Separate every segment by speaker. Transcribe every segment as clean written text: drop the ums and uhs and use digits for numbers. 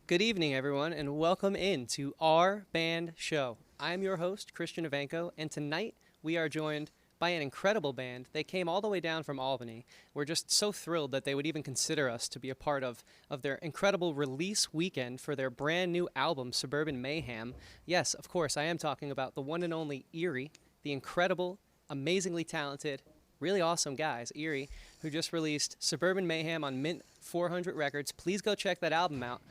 Speaker 1: Good evening, everyone, and welcome in to our band show. I'm your host, Christian Ivanko, and tonight we are joined by an incredible band. They came all the way down from Albany. We're just so thrilled that they would even consider us to be a part of their incredible release weekend for their brand new album, Suburban Mayhem. Yes, of course, I am talking about the one and only E.R.I.E, the incredible, amazingly talented, really awesome guys, E.R.I.E, who just released Suburban Mayhem on Mint 400 Records. Please go check that album out.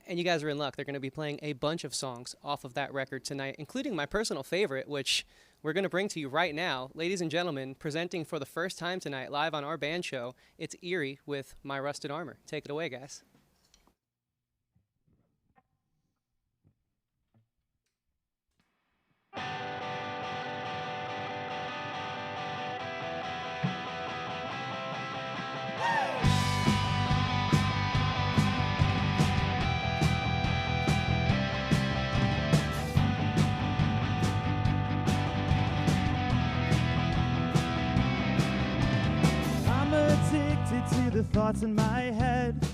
Speaker 1: And you guys are in luck. They're going to be playing a bunch of songs off of that record tonight, including my personal favorite, which we're going to bring to you right now. Ladies and gentlemen, presenting for the first time tonight live on our band show, it's E.R.I.E with My Rusted Armor. Take it away, guys.
Speaker 2: To the thoughts in my head,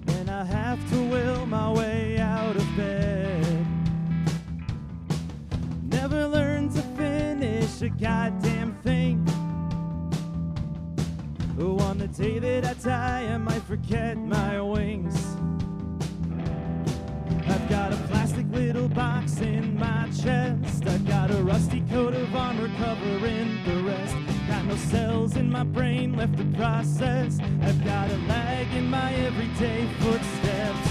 Speaker 2: and I have to will my way out of bed. Never learn to finish a goddamn thing. Oh, on the day that I die, I might forget my wings. I've got a plastic little box in my chest. I've got a rusty coat of armor covering the rest. Got no cells in my brain left to process. I've got a lag in my everyday footsteps.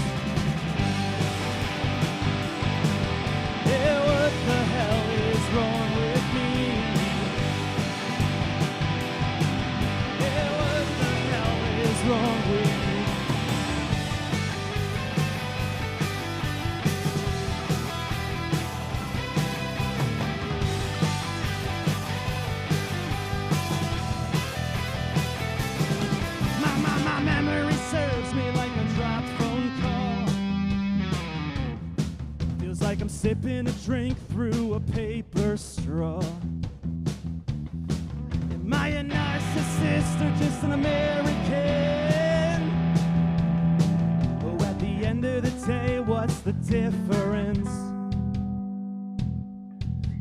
Speaker 2: Yeah, what the hell is wrong with me? Yeah, what the hell is wrong with me? Like I'm sipping a drink through a paper straw. Am I a narcissist or just an American? Oh, at the end of the day, what's the difference?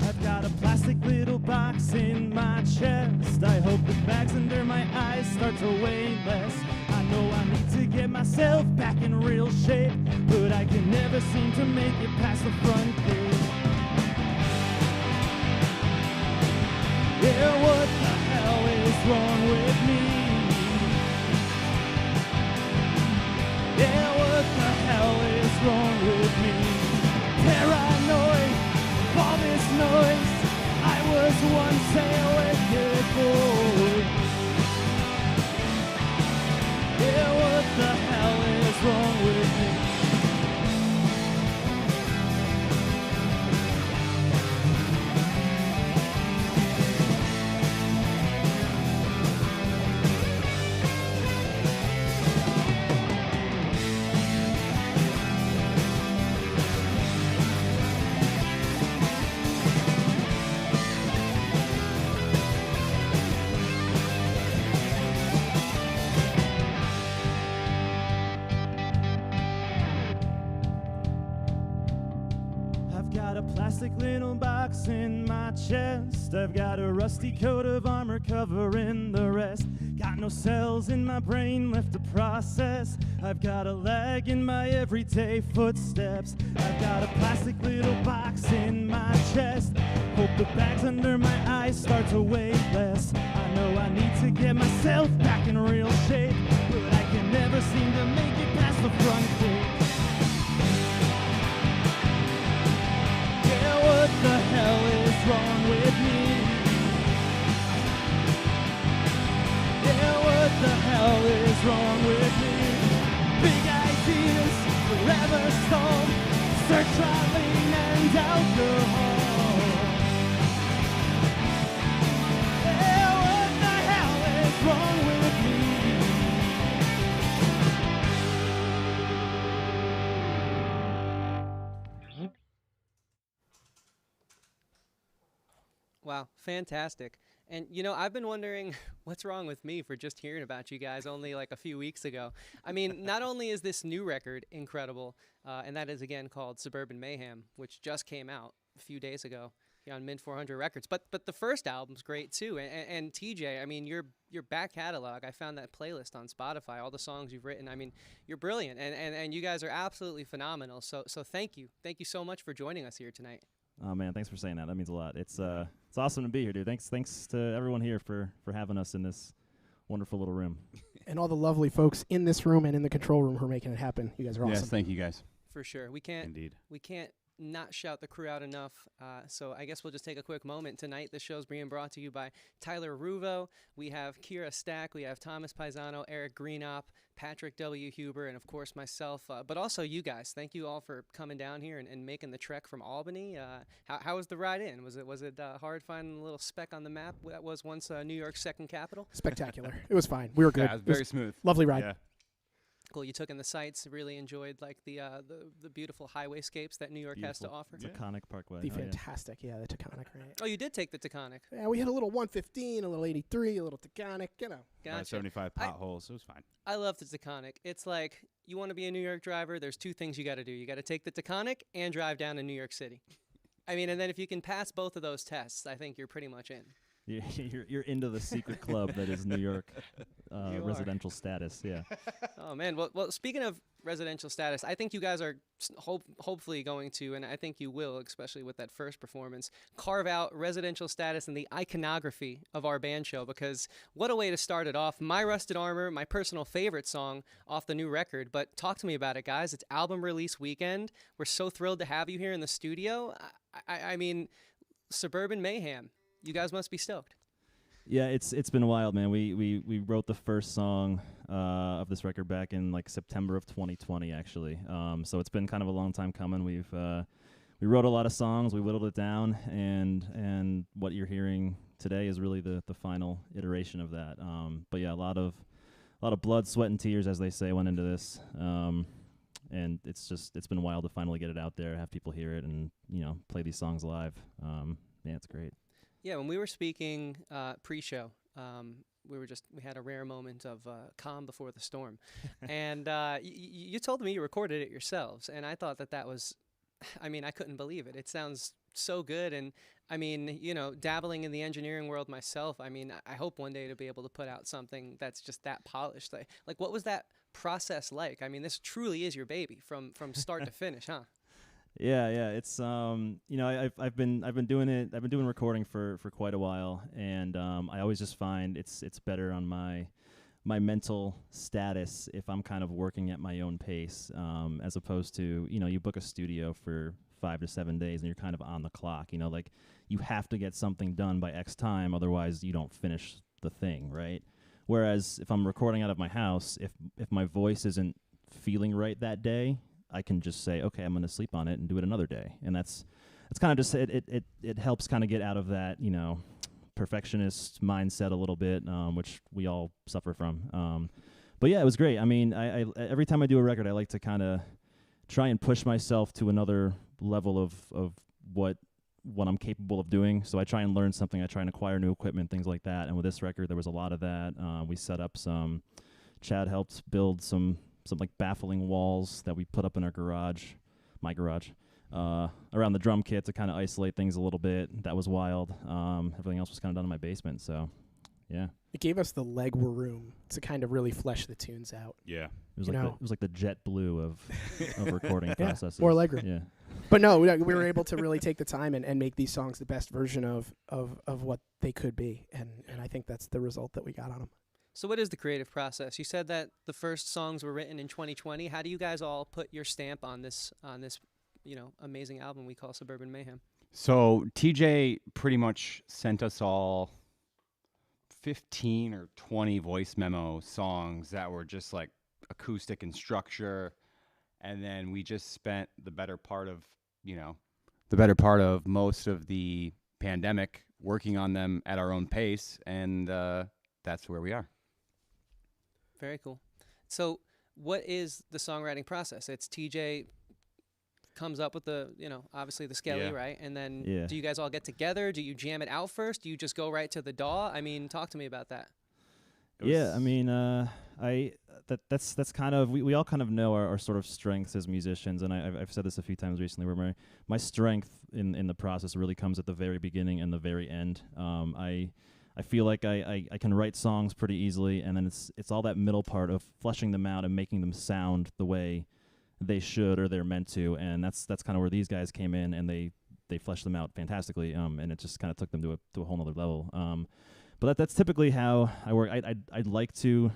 Speaker 2: I've got a plastic little box in my chest. I hope the bags under my eyes start to weigh less. I know I need to get myself back in real shape, but I can never seem to make it past the front gate. Yeah, what the hell is wrong with me? Yeah, what the hell is wrong with me? Paranoid, all this noise. I was once a wicked boy. Yeah, what the hell is wrong with me? Plastic little box in my chest. I've got a rusty coat of armor covering the rest. Got no cells in my brain left to process. I've got a lag in my everyday footsteps. I've got a plastic little box in my chest. Hope the bags under my eyes start to weigh less. I know I need to get myself back in real shape, but I can never seem to make it past the front gate. What the hell is wrong with me? Yeah, what the hell is wrong with me? Big ideas forever stalled. Sertraline and alcohol. Yeah, what the hell is wrong with me?
Speaker 1: Wow, fantastic. And I've been wondering what's wrong with me for just hearing about you guys only like a few weeks ago. I mean, not only is this new record incredible, and that is again called Suburban Mayhem, which just came out a few days ago here on Mint 400 Records, but the first album's great too. And TJ, I mean, your back catalog, I found that playlist on Spotify, all the songs you've written. I mean, you're brilliant, and you guys are absolutely phenomenal. So thank you so much for joining us here tonight.
Speaker 2: Oh man, thanks for saying that. That means a lot. It's awesome to be here, dude. Thanks to everyone here for having us in this wonderful little room.
Speaker 3: And all the lovely folks in this room and in the control room who are making it happen. You guys are awesome.
Speaker 4: Yes, thank you guys.
Speaker 1: For sure. We can't not shout the crew out enough. So I guess we'll just take a quick moment. Tonight, the show's being brought to you by Tyler Ruvo. We have Kira Stack. We have Thomas Paisano, Eric Greenop, Patrick W. Huber, and of course myself. But also you guys. Thank you all for coming down here and making the trek from Albany. How was the ride in? Was it hard finding a little speck on the map that was once New York's second capital?
Speaker 3: Spectacular. It was fine. We were good.
Speaker 4: Yeah, it was very smooth.
Speaker 3: Lovely ride.
Speaker 4: Yeah.
Speaker 1: Cool. You took in the sights. Really enjoyed like the beautiful highwayscapes that New York has to offer.
Speaker 2: Taconic Parkway.
Speaker 3: The fantastic, yeah, the Taconic, right?
Speaker 1: Oh, you did take the Taconic.
Speaker 3: Yeah, we had a little 115, a little 83, a little Taconic,
Speaker 1: Gotcha.
Speaker 4: 75 potholes. It was fine.
Speaker 1: I love the Taconic. It's like you want to be a New York driver. There's two things you got to do. You got to take the Taconic and drive down to New York City. I mean, and then if you can pass both of those tests, I think you're pretty much in.
Speaker 2: You're into the secret club that is New York residential status. Yeah.
Speaker 1: Oh man. Well. Speaking of residential status, I think you guys are hopefully going to, and I think you will, especially with that first performance, carve out residential status in the iconography of our band show. Because what a way to start it off! My Rusted Armor, my personal favorite song off the new record. But talk to me about it, guys. It's album release weekend. We're so thrilled to have you here in the studio. I mean, Suburban Mayhem. You guys must be stoked.
Speaker 2: Yeah, it's been wild, man. We wrote the first song of this record back in like September of 2020, actually. So it's been kind of a long time coming. We wrote a lot of songs, we whittled it down, and what you're hearing today is really the final iteration of that. But yeah, a lot of blood, sweat, and tears, as they say, went into this. And it's been wild to finally get it out there, have people hear it, and play these songs live. Yeah, it's great.
Speaker 1: Yeah, when we were speaking pre-show, we had a rare moment of calm before the storm, and you told me you recorded it yourselves, and I thought that was, I mean, I couldn't believe it. It sounds so good, and I mean, dabbling in the engineering world myself, I mean, I hope one day to be able to put out something that's just that polished. Like, what was that process like? I mean, this truly is your baby from start to finish, huh?
Speaker 2: Yeah. It's I've been doing recording for quite a while, and I always just find it's better on my mental status if I'm kind of working at my own pace, as opposed to you book a studio for 5 to 7 days and you're kind of on the clock. Like you have to get something done by X time, otherwise you don't finish the thing, right? Whereas if I'm recording out of my house, if my voice isn't feeling right that day, I can just say, okay, I'm going to sleep on it and do it another day. And that's kind of just, it helps kind of get out of that, perfectionist mindset a little bit, which we all suffer from. But yeah, it was great. I mean, I every time I do a record, I like to kind of try and push myself to another level of what I'm capable of doing. So I try and learn something. I try and acquire new equipment, things like that. And with this record, there was a lot of that. We set up Chad helped build some like baffling walls that we put up in our garage, my garage, around the drum kit to kind of isolate things a little bit. That was wild. Everything else was kind of done in my basement. So, yeah.
Speaker 3: It gave us the leg room to kind of really flesh the tunes out.
Speaker 4: Yeah.
Speaker 2: It was like the jet blue of recording processes.
Speaker 3: More leg room.
Speaker 2: Yeah.
Speaker 3: But no, we were able to really take the time and make these songs the best version of what they could be. And I think that's the result that we got on them.
Speaker 1: So what is the creative process? You said that the first songs were written in 2020. How do you guys all put your stamp on this amazing album we call Suburban Mayhem?
Speaker 4: So TJ pretty much sent us all 15 or 20 voice memo songs that were just like acoustic in structure, and then we just spent the better part of most of the pandemic working on them at our own pace, and that's where we are.
Speaker 1: Very cool. So what is the songwriting process? It's TJ comes up with the, obviously the skelly,
Speaker 2: Yeah.
Speaker 1: right? And then
Speaker 2: Yeah.
Speaker 1: do you guys all get together? Do you jam it out first? Do you just go right to the DAW? I mean, talk to me about that.
Speaker 2: Yeah, I mean, that's kind of we all kind of know our sort of strengths as musicians, and I've said this a few times recently, where my strength in the process really comes at the very beginning and the very end. I feel like I can write songs pretty easily, and then it's all that middle part of fleshing them out and making them sound the way they should or they're meant to, and that's kind of where these guys came in, and they fleshed them out fantastically, and it just kind of took them to a whole nother level. But that's typically how I work. I'd like to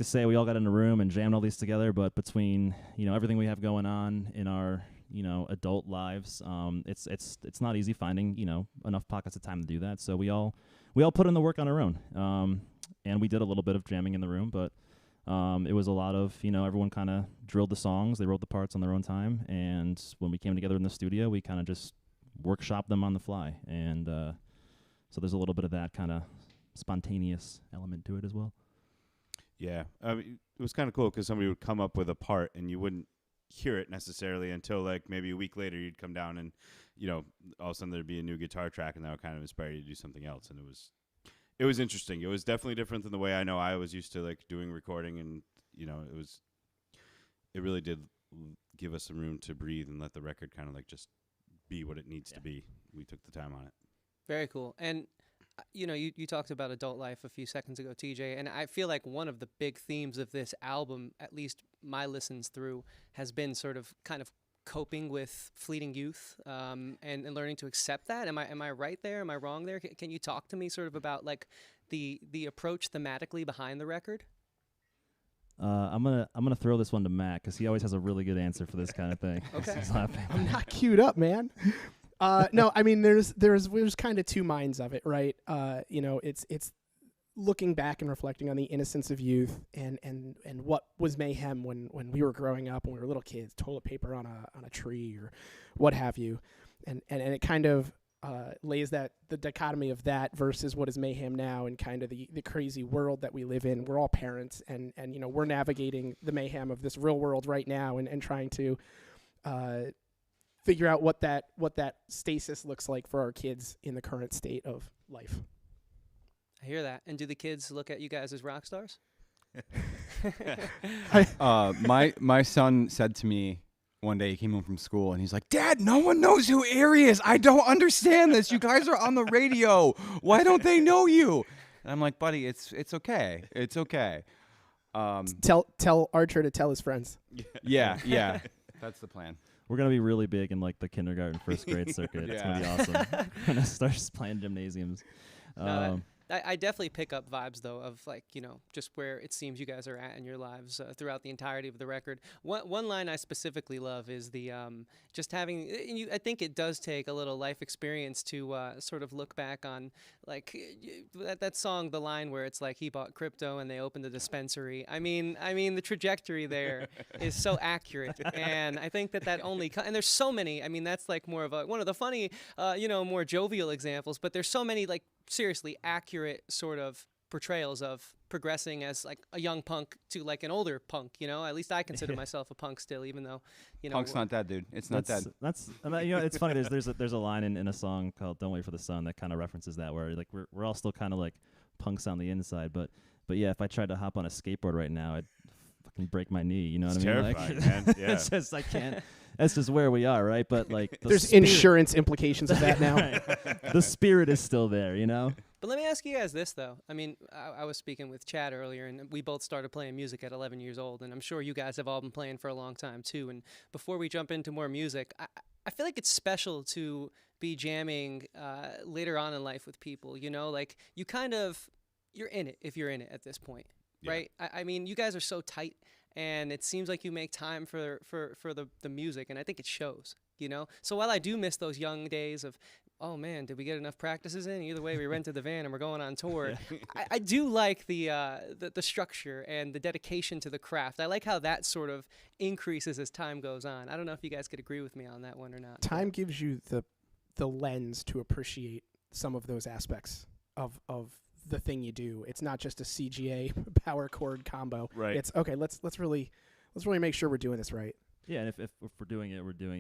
Speaker 2: say we all got in a room and jammed all these together, but between everything we have going on in our adult lives, it's not easy finding enough pockets of time to do that. So we all put in the work on our own, and we did a little bit of jamming in the room, but it was a lot of everyone kind of drilled the songs, they wrote the parts on their own time, and when we came together in the studio, we kind of just workshopped them on the fly, and so there's a little bit of that kind of spontaneous element to it as well.
Speaker 5: Yeah, it was kind of cool because somebody would come up with a part and you wouldn't hear it necessarily until like maybe a week later you'd come down and all of a sudden there'd be a new guitar track and that would kind of inspire you to do something else, and it was interesting. It was definitely different than the way I know I was used to like doing recording, and it really did give us some room to breathe and let the record kind of like just be what it needs to be. We took the time on it.
Speaker 1: Very cool. And you talked about adult life a few seconds ago, TJ, and I feel like one of the big themes of this album, at least my listens through, has been sort of kind of coping with fleeting youth, and learning to accept that. Am I right there? Am I wrong there? Can you talk to me sort of about like the approach thematically behind the record?
Speaker 2: I'm gonna throw this one to Matt because he always has a really good answer for this kind of thing.
Speaker 1: Okay.
Speaker 2: He's laughing.
Speaker 3: I'm not queued up, man. No, I mean there's kind of two minds of it, right? It's looking back and reflecting on the innocence of youth and what was mayhem when we were growing up, when we were little kids, toilet paper on a tree or what have you, and it kind of lays the dichotomy of that versus what is mayhem now and kind of the crazy world that we live in. We're all parents, and we're navigating the mayhem of this real world right now and trying to figure out what that stasis looks like for our kids in the current state of life.
Speaker 1: I hear that. And do the kids look at you guys as rock stars?
Speaker 4: My son said to me one day, he came home from school and he's like, "Dad, no one knows who E.R.I.E is. I don't understand this. You guys are on the radio. Why don't they know you?" And I'm like, "Buddy, it's okay. It's okay."
Speaker 3: Tell Archer to tell his friends.
Speaker 4: Yeah. That's the plan.
Speaker 2: We're gonna be really big in like the kindergarten, first grade circuit. It's gonna be awesome. We're gonna start playing gymnasiums.
Speaker 1: I definitely pick up vibes, though, of like, just where it seems you guys are at in your lives throughout the entirety of the record. One line I specifically love is the just having, I think it does take a little life experience to sort of look back on, like, that song, the line where it's like he bought crypto and they opened a dispensary. I mean, the trajectory there is so accurate. And I think that only, and there's so many, I mean, that's like more of one of the funny, more jovial examples, but there's so many, like, seriously accurate sort of portrayals of progressing as like a young punk to like an older punk, at least I consider myself a punk still, even though,
Speaker 4: Punk's not dead, dude. It's not dead.
Speaker 2: That's it's funny. There's a line in a song called "Don't Wait for the Sun" that kind of references that, where like we're all still kind of like punks on the inside, but yeah, if I tried to hop on a skateboard right now, I'd fucking break my knee. You know what I mean?
Speaker 5: Terrifying, man. Yeah.
Speaker 2: It's just I can't. That's just where we are, right? But like,
Speaker 3: there's insurance implications of that now.
Speaker 2: Right. The spirit is still there,
Speaker 1: But let me ask you guys this, though. I mean, I was speaking with Chad earlier, and we both started playing music at 11 years old, and I'm sure you guys have all been playing for a long time, too. And before we jump into more music, I feel like it's special to be jamming later on in life with people, like you kind of, you're in it if you're in it at this point, right? I mean, you guys are so tight, and it seems like you make time for the music, and I think it shows, So while I do miss those young days of, oh man, did we get enough practices in? Either way, we rented the van and we're going on tour. I do like the structure and the dedication to the craft. I like how that sort of increases as time goes on. I don't know if you guys could agree with me on that one or not.
Speaker 3: Time gives you the lens to appreciate some of those aspects of the thing you do. It's not just a CGA power chord combo.
Speaker 5: Right.
Speaker 3: It's okay. Let's really make sure we're doing this right.
Speaker 2: Yeah, and if we're doing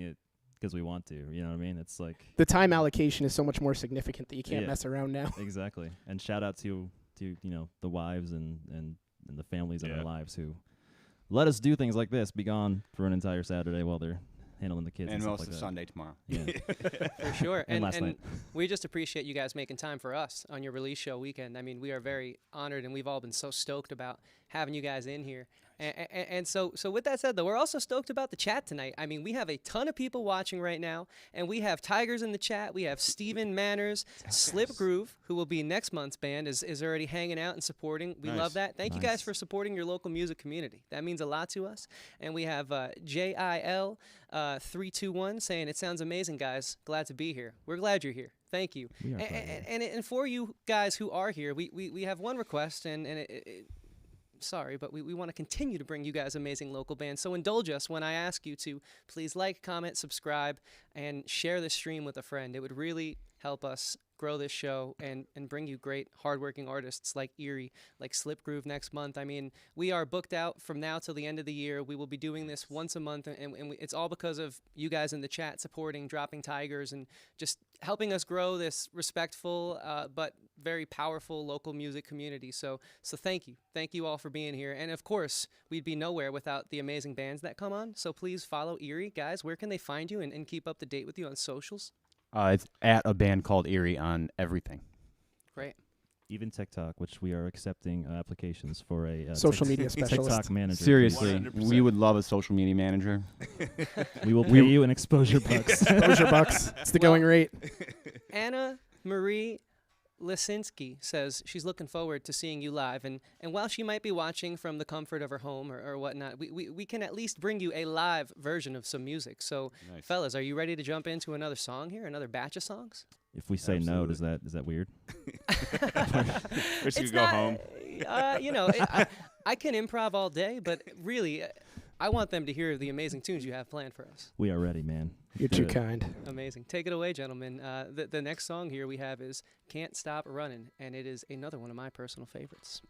Speaker 2: it because we want to. You know what I mean? It's like
Speaker 3: The time allocation is so much more significant that you can't mess around now.
Speaker 2: Exactly. And shout out to the wives and the families in our lives who let us do things like this, be gone for an entire Saturday while they're handling the kids
Speaker 4: and
Speaker 2: stuff
Speaker 4: most
Speaker 2: like
Speaker 4: of
Speaker 2: that.
Speaker 4: Sunday tomorrow.
Speaker 2: Yeah.
Speaker 1: For sure.
Speaker 2: And last night.
Speaker 1: We just appreciate you guys making time for us on your release show weekend. I mean, we are very honored, and we've all been so stoked about having you guys in here. And so with that said, though, we're also stoked about the chat tonight. I mean, we have a ton of people watching right now, and we have Tigers in the chat. We have Steven Manners, Slip Groove, who will be next month's band, is already hanging out and supporting. We love that. Thank you guys for supporting your local music community. That means a lot to us. And we have JIL 321 saying, "It sounds amazing, guys. Glad to be here." We're glad you're here. Thank you.
Speaker 2: We are glad you're here.
Speaker 1: And for you guys who are here, we have one request, and sorry, but we want to continue to bring you guys amazing local bands. So indulge us when I ask you to please like, comment, subscribe, and share this stream with a friend. It would really help us grow this show and bring you great, hardworking artists like E.R.I.E., like Slip Groove next month. I mean, we are booked out from now till the end of the year. We will be doing this once a month, and it's all because of you guys in the chat supporting Dropping Tigers and just helping us grow this respectful but very powerful local music community. So thank you. Thank you all for being here. And of course, we'd be nowhere without the amazing bands that come on. So please follow E.R.I.E. Guys, where can they find you and keep up to date with you on socials?
Speaker 4: It's at a band called E.R.I.E. on everything.
Speaker 1: Great.
Speaker 2: Even TikTok, which we are accepting applications for a
Speaker 3: Social media specialist.
Speaker 2: TikTok manager.
Speaker 4: Seriously,
Speaker 5: 100%.
Speaker 4: we would love a social media manager.
Speaker 2: We will pay you in exposure bucks.
Speaker 3: Exposure bucks. It's the going rate.
Speaker 1: Anna Marie Lisinski says she's looking forward to seeing you live, and while she might be watching from the comfort of her home or whatnot, we can at least bring you a live version of some music. So, fellas, are you ready to jump into another song here, another batch of songs?
Speaker 2: If we say no, is that weird?
Speaker 5: We should go home.
Speaker 1: I can improv all day, but really, I want them to hear the amazing tunes you have planned for us.
Speaker 2: We are ready, man.
Speaker 3: You're too kind.
Speaker 1: Amazing. Take it away, gentlemen. The next song here we have is Can't Stop Runnin', and it is another one of my personal favorites.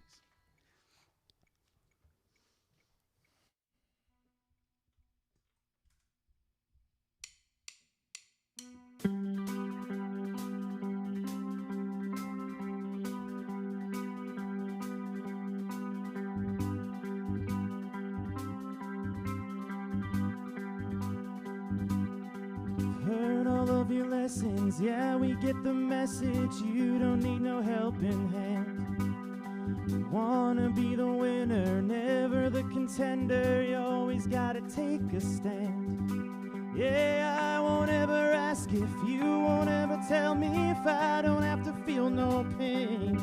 Speaker 2: Heard all of your lessons, yeah, we get the message. You don't need no helping hand. You wanna be the winner, never the contender. You always gotta take a stand. Yeah, I won't ever ask if you won't ever tell me if I don't have to feel no pain.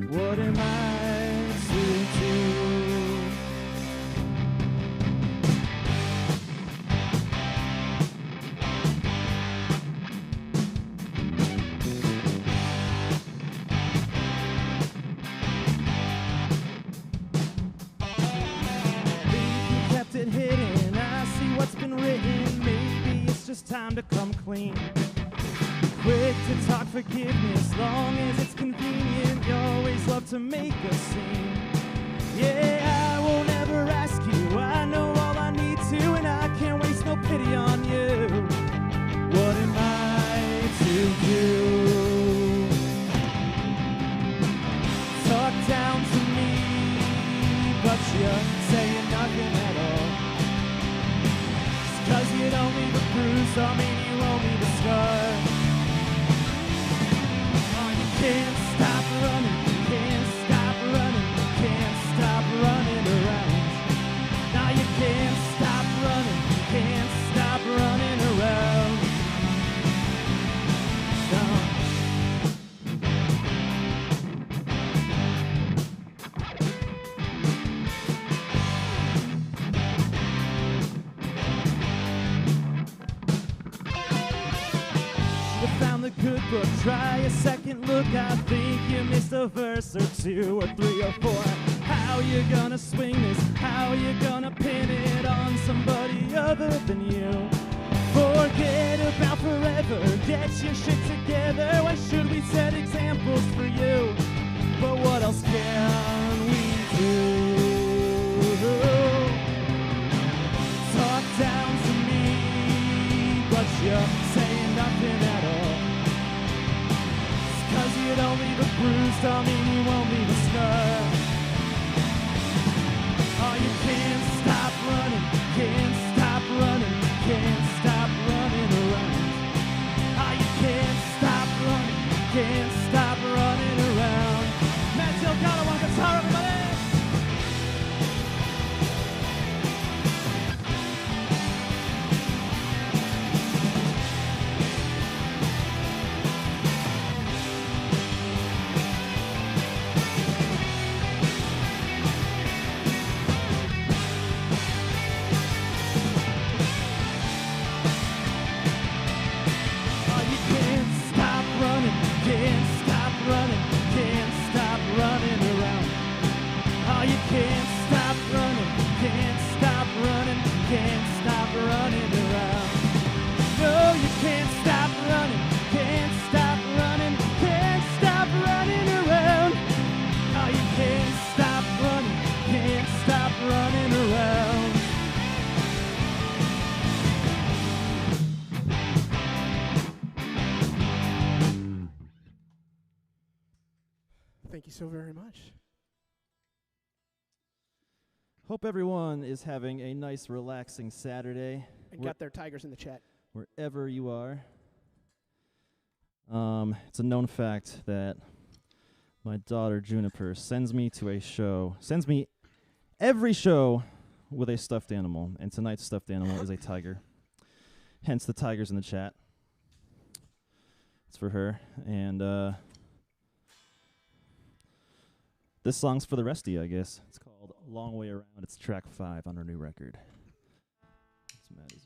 Speaker 2: What am I to do? It hidden, I see what's been written. Maybe it's just time to come clean. Quick to talk forgiveness, long as it's convenient. You always love to make a scene. Yeah, I won't ever ask you, I know all I need to, and I can't waste no pity on you. What am I to do? Talk down to me, but you're saying nothing at all. 'Cause you don't need the bruise, I mean you won't need the scar. Oh, you can't stop running, you can't stop running, you can't stop running around. Now you can't stop running, you can't stop running around. No. Found the good book, try a second look. I think you missed a verse or two or three or four. How you gonna swing this? How you gonna pin it on somebody other than you? Forget about forever, get your shit together. Why should we set examples for you? But what else can we do? Talk down but you're saying nothing at all. It's 'cause you don't leave a bruise, don't mean you won't leave a scar. Oh, you can't stop running, can't stop running, can't stop running around. Oh, you can't stop running, can't stop running around. Matt Delgado on guitar, everybody!
Speaker 3: Thank you so very much.
Speaker 2: Hope everyone is having a nice, relaxing Saturday.
Speaker 3: And got their tigers in the chat.
Speaker 2: Wherever you are. It's a known fact that my daughter Juniper sends me every show with a stuffed animal, and tonight's stuffed animal is a tiger. Hence the tigers in the chat. It's for her, and this song's for the rest of you, I guess. It's called Long Way Around. It's track 5 on her new record. It's Maddie's.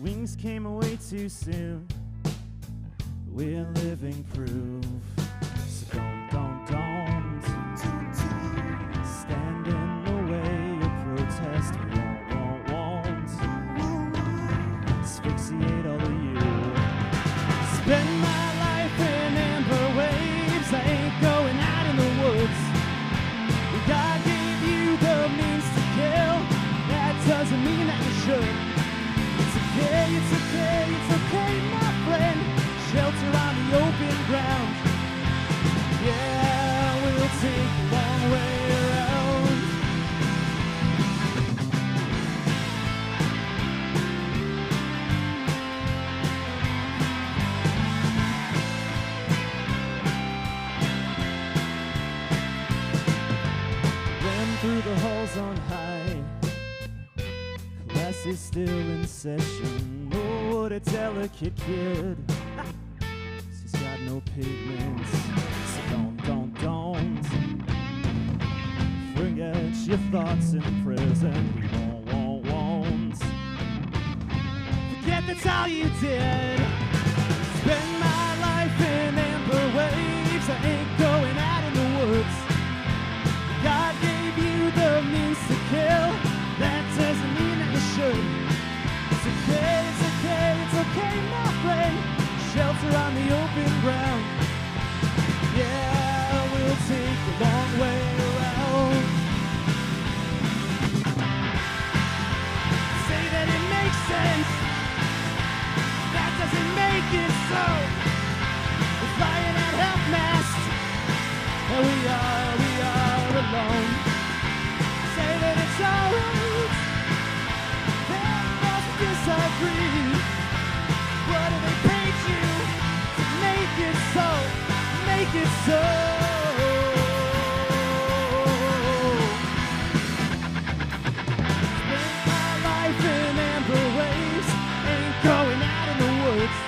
Speaker 2: Wings came away too soon. We're living proof. So don't stand in the way or protest. Won't asphyxiate all of you. Spend my life in amber waves. I ain't going out in the woods. God gave you the means to kill. That doesn't mean that you should. It's okay, my friend. Shelter on the open ground. Yeah, we'll take a long way around. Ran through the halls on high. Class is still in session. Oh, what a delicate kid. She's got no pigments. So don't forget your thoughts in prison. We won't forget that's all you did. Spend my life in amber waves. I ain't going out in the woods. God gave you the means to kill. That doesn't mean that you should. It's okay, my friend. Shelter on the open ground. Yeah, we'll take a long way around. Say that it makes sense. That doesn't make it so. We're flying at half-mast, and we are alone. Say that it's alright. Disagree. What do they paid you to make it so? Make it so. Spend my life in amber waves. Ain't going out in the woods.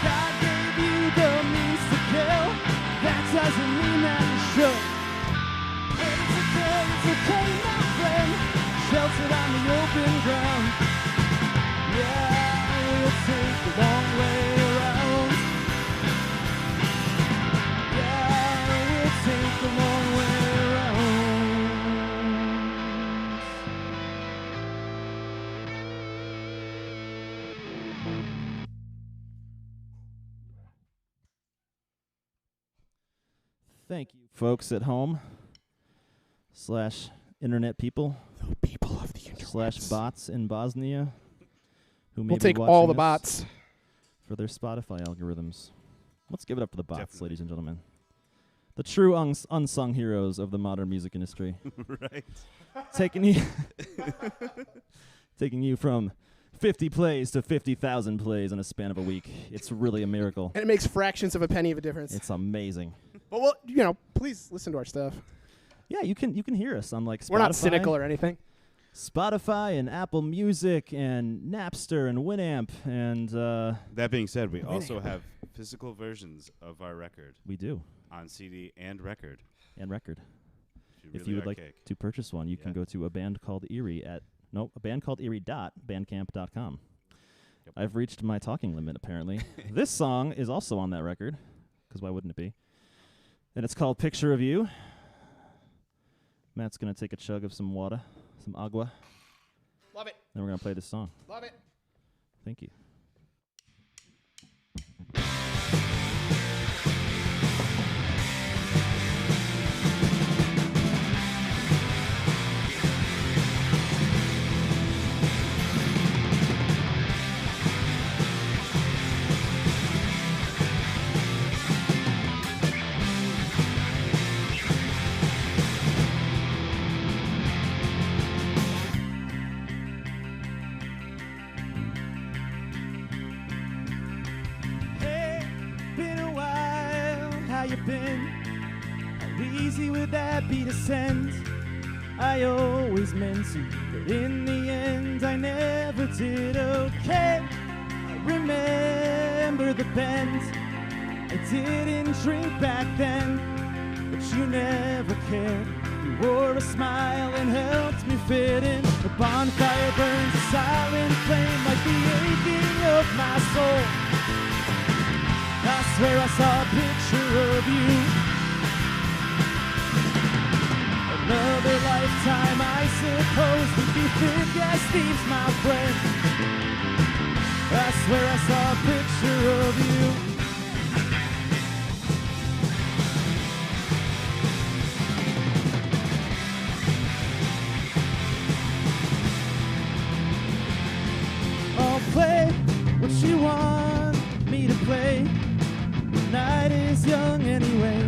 Speaker 2: God Thank you, folks at home / internet people
Speaker 3: The people of the internet.
Speaker 2: / bots in Bosnia who may
Speaker 3: We'll
Speaker 2: be
Speaker 3: take all
Speaker 2: watching
Speaker 3: the
Speaker 2: us
Speaker 3: bots.
Speaker 2: for their Spotify algorithms. Let's give it up for the bots,
Speaker 5: Definitely.
Speaker 2: ladies and gentlemen. The true unsung heroes of the modern music industry.
Speaker 5: Right.
Speaker 2: taking you from 50 plays to 50,000 plays in a span of a week. It's really a miracle.
Speaker 3: And it makes fractions of a penny of a difference.
Speaker 2: It's amazing.
Speaker 3: But well, please listen to our stuff.
Speaker 2: Yeah, you can hear us on like Spotify.
Speaker 3: We're not cynical or anything.
Speaker 2: Spotify and Apple Music and Napster and Winamp and
Speaker 5: That being said, we also have physical versions of our record
Speaker 2: we do.
Speaker 5: on CD and record.
Speaker 2: And record.
Speaker 5: If
Speaker 2: If you would like to purchase one, you can go to a band called E.R.I.E. E.R.I.E.bandcamp.com.
Speaker 5: Yep.
Speaker 2: I've reached my talking limit, apparently. This song is also on that record, because why wouldn't it be? And it's called Picture of You. Matt's going to take a chug of some water, some agua.
Speaker 3: Love it.
Speaker 2: Then we're going to play this song.
Speaker 3: Love it.
Speaker 2: Thank you. Hey, been a while, how you been? How easy would that be to send? I always meant to, but in the end I never did. Okay, I remember the bend. I didn't drink back then, but you never cared. You wore a smile and helped me fit in. The bonfire burns a silent flame like the aching of my soul. I swear I saw a picture of you. Another lifetime, I suppose, to be thick as thieves, my friend. I swear I saw a picture of you. I'll play what you want me to play. The night is young anyway.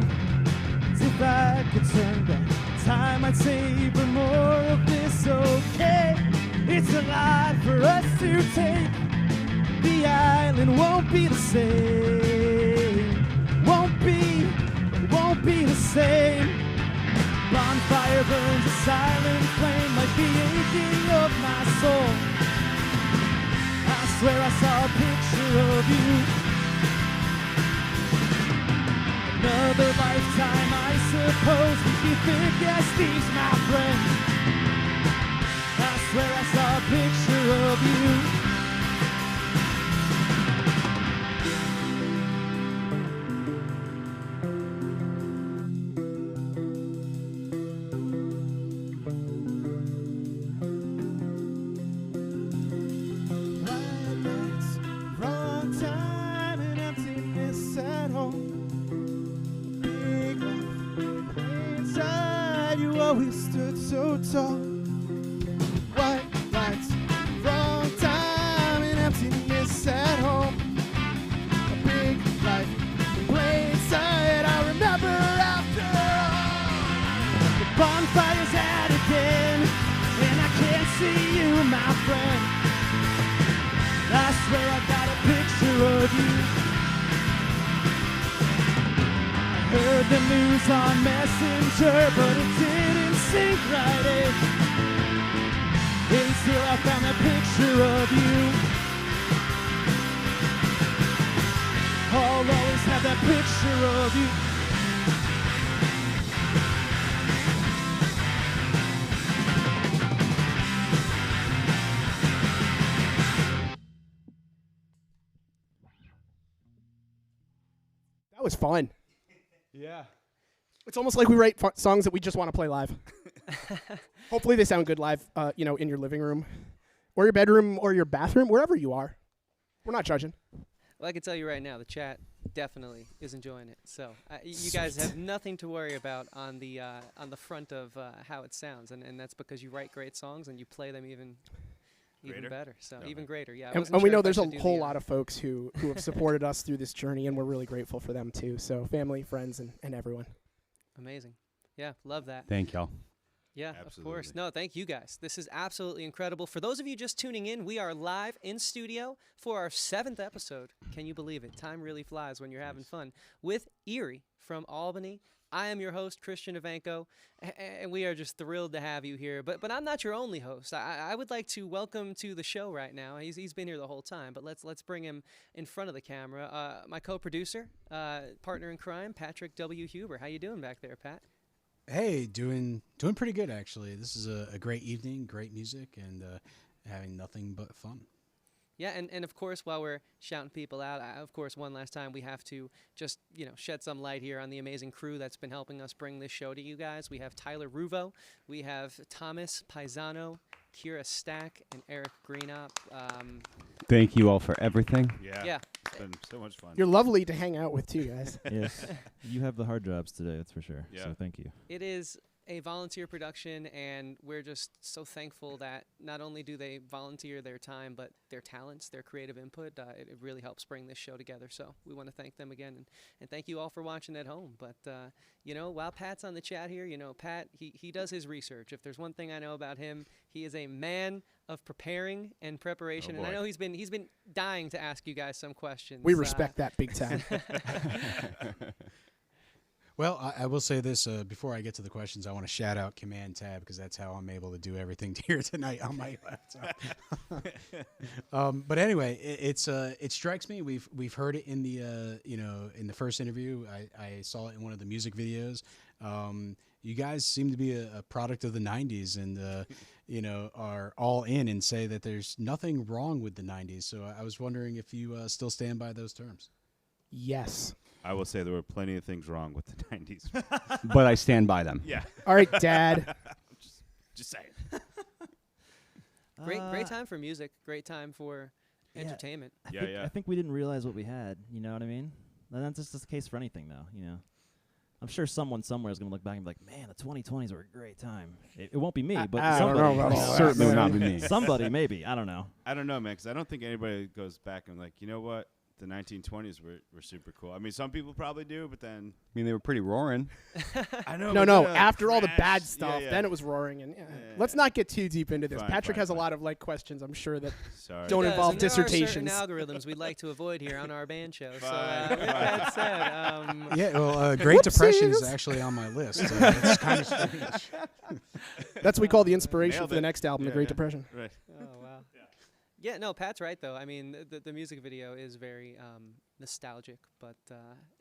Speaker 2: As if I could turn back time, I'd savor more of this. Okay, it's a lot for us to take. The island won't be the same. Won't be the same. Bonfire burns a silent flame like the aching of my soul. I swear I saw a picture of you. Another lifetime, I suppose, we'd be thick as thieves, my friend. I swear I saw a picture of you. Wrong time and emptiness at home. Big life inside you, always stood so tall. White lights, wrong time and emptiness at home. A big life in plain sight, I remember after all. The bonfire's out again, and I can't see you, my friend. I swear I got a picture of you. I heard the news on Messenger, but it didn't sink right in. Until I found a picture of you. I'll always have that picture of you.
Speaker 3: That was fun.
Speaker 4: Yeah.
Speaker 3: It's almost like we write songs that we just want to play live. Hopefully they sound good live, in your living room or your bedroom or your bathroom, wherever you are. We're not judging.
Speaker 1: Well, I can tell you right now, the chat definitely is enjoying it. So you guys have nothing to worry about on the front of how it sounds, and that's because you write great songs and you play them even better. So even greater, yeah.
Speaker 3: And we know there's a whole lot of folks who have supported us through this journey, and we're really grateful for them too. So family, friends, and everyone.
Speaker 1: Amazing. Yeah, love that.
Speaker 4: Thank y'all.
Speaker 1: Yeah,
Speaker 5: Absolutely.
Speaker 1: of course. No, thank you guys. This is absolutely incredible. For those of you just tuning in, we are live in studio for our 7th episode. Can you believe it? Time really flies when you're having fun. With E.R.I.E. from Albany. I am your host, Christian Evanko, and we are just thrilled to have you here. But I'm not your only host. I would like to welcome to the show right now. He's been here the whole time, but let's bring him in front of the camera. My co-producer, partner in crime, Patrick W. Huber. How you doing back there, Pat?
Speaker 6: Hey, doing pretty good actually. This is a great evening, great music, and having nothing but fun.
Speaker 1: Yeah, and of course, while we're shouting people out, of course, one last time, we have to just, shed some light here on the amazing crew that's been helping us bring this show to you guys. We have Tyler Ruvo, we have Thomas Paisano, Kira Stack, and Eric Greenup.
Speaker 4: Thank you all for everything.
Speaker 1: Yeah.
Speaker 5: It's been so much fun.
Speaker 3: You're lovely to hang out with too, guys.
Speaker 2: Yes, you have the hard jobs today, that's for sure.
Speaker 5: Yeah.
Speaker 2: So thank you.
Speaker 1: It is a volunteer production, and we're just so thankful that not only do they volunteer their time, but their talents, their creative input, it really helps bring this show together. So we want to thank them again, and thank you all for watching at home. But, while Pat's on the chat here, Pat, he does his research. If there's one thing I know about him, he is a man of preparing and preparation. And I know he's been dying to ask you guys some questions.
Speaker 3: We respect that big time.
Speaker 6: Well, I will say this before I get to the questions. I want to shout out Command Tab because that's how I'm able to do everything here tonight on my laptop. But anyway, it strikes me. We've heard it in the in the first interview. I saw it in one of the music videos. You guys seem to be a product of the '90s, and are all in and say that there's nothing wrong with the '90s. So I was wondering if you still stand by those terms.
Speaker 3: Yes.
Speaker 5: I will say there were plenty of things wrong with the 90s.
Speaker 4: But I stand by them.
Speaker 5: Yeah.
Speaker 3: All right, Dad.
Speaker 5: Just saying.
Speaker 1: Great time for music. Great time for entertainment.
Speaker 5: Yeah.
Speaker 2: I think we didn't realize what we had. You know what I mean? And that's just the case for anything, though. I'm sure someone somewhere is going to look back and be like, "Man, the 2020s were a great time." It won't be me, but
Speaker 3: I don't
Speaker 2: somebody.
Speaker 3: know about all that.
Speaker 4: Certainly will not be me.
Speaker 2: Somebody, maybe. I don't know.
Speaker 5: I don't know, man, because I don't think anybody goes back and like, you know what? The 1920s were super cool. I mean, some people probably do, but then
Speaker 4: They were pretty roaring.
Speaker 5: I know.
Speaker 3: No.
Speaker 5: but,
Speaker 3: After all the
Speaker 5: crash,
Speaker 3: bad stuff,
Speaker 5: yeah.
Speaker 3: then it was roaring, and
Speaker 5: Yeah.
Speaker 3: let's not get too deep into this.
Speaker 5: Fine,
Speaker 3: Patrick
Speaker 5: fine,
Speaker 3: has a
Speaker 5: fine.
Speaker 3: lot of questions. I'm sure that
Speaker 5: Sorry.
Speaker 3: Don't
Speaker 1: It does,
Speaker 3: involve
Speaker 1: and there are
Speaker 3: dissertations.
Speaker 1: certain algorithms we'd like to avoid here on our band show. So
Speaker 5: Fine,
Speaker 1: with
Speaker 5: fine.
Speaker 1: that said,
Speaker 6: Yeah, well, Great Depression is
Speaker 3: Whoopsies.
Speaker 6: actually on my list. It's kind of strange.
Speaker 3: that's what we call the inspiration
Speaker 5: Nailed
Speaker 3: for the
Speaker 5: it.
Speaker 3: next album, The
Speaker 5: Yeah,
Speaker 3: Great
Speaker 5: yeah.
Speaker 3: Depression.
Speaker 5: Right.
Speaker 1: oh wow. Yeah, no, Pat's right though. I mean, the music video is very nostalgic, but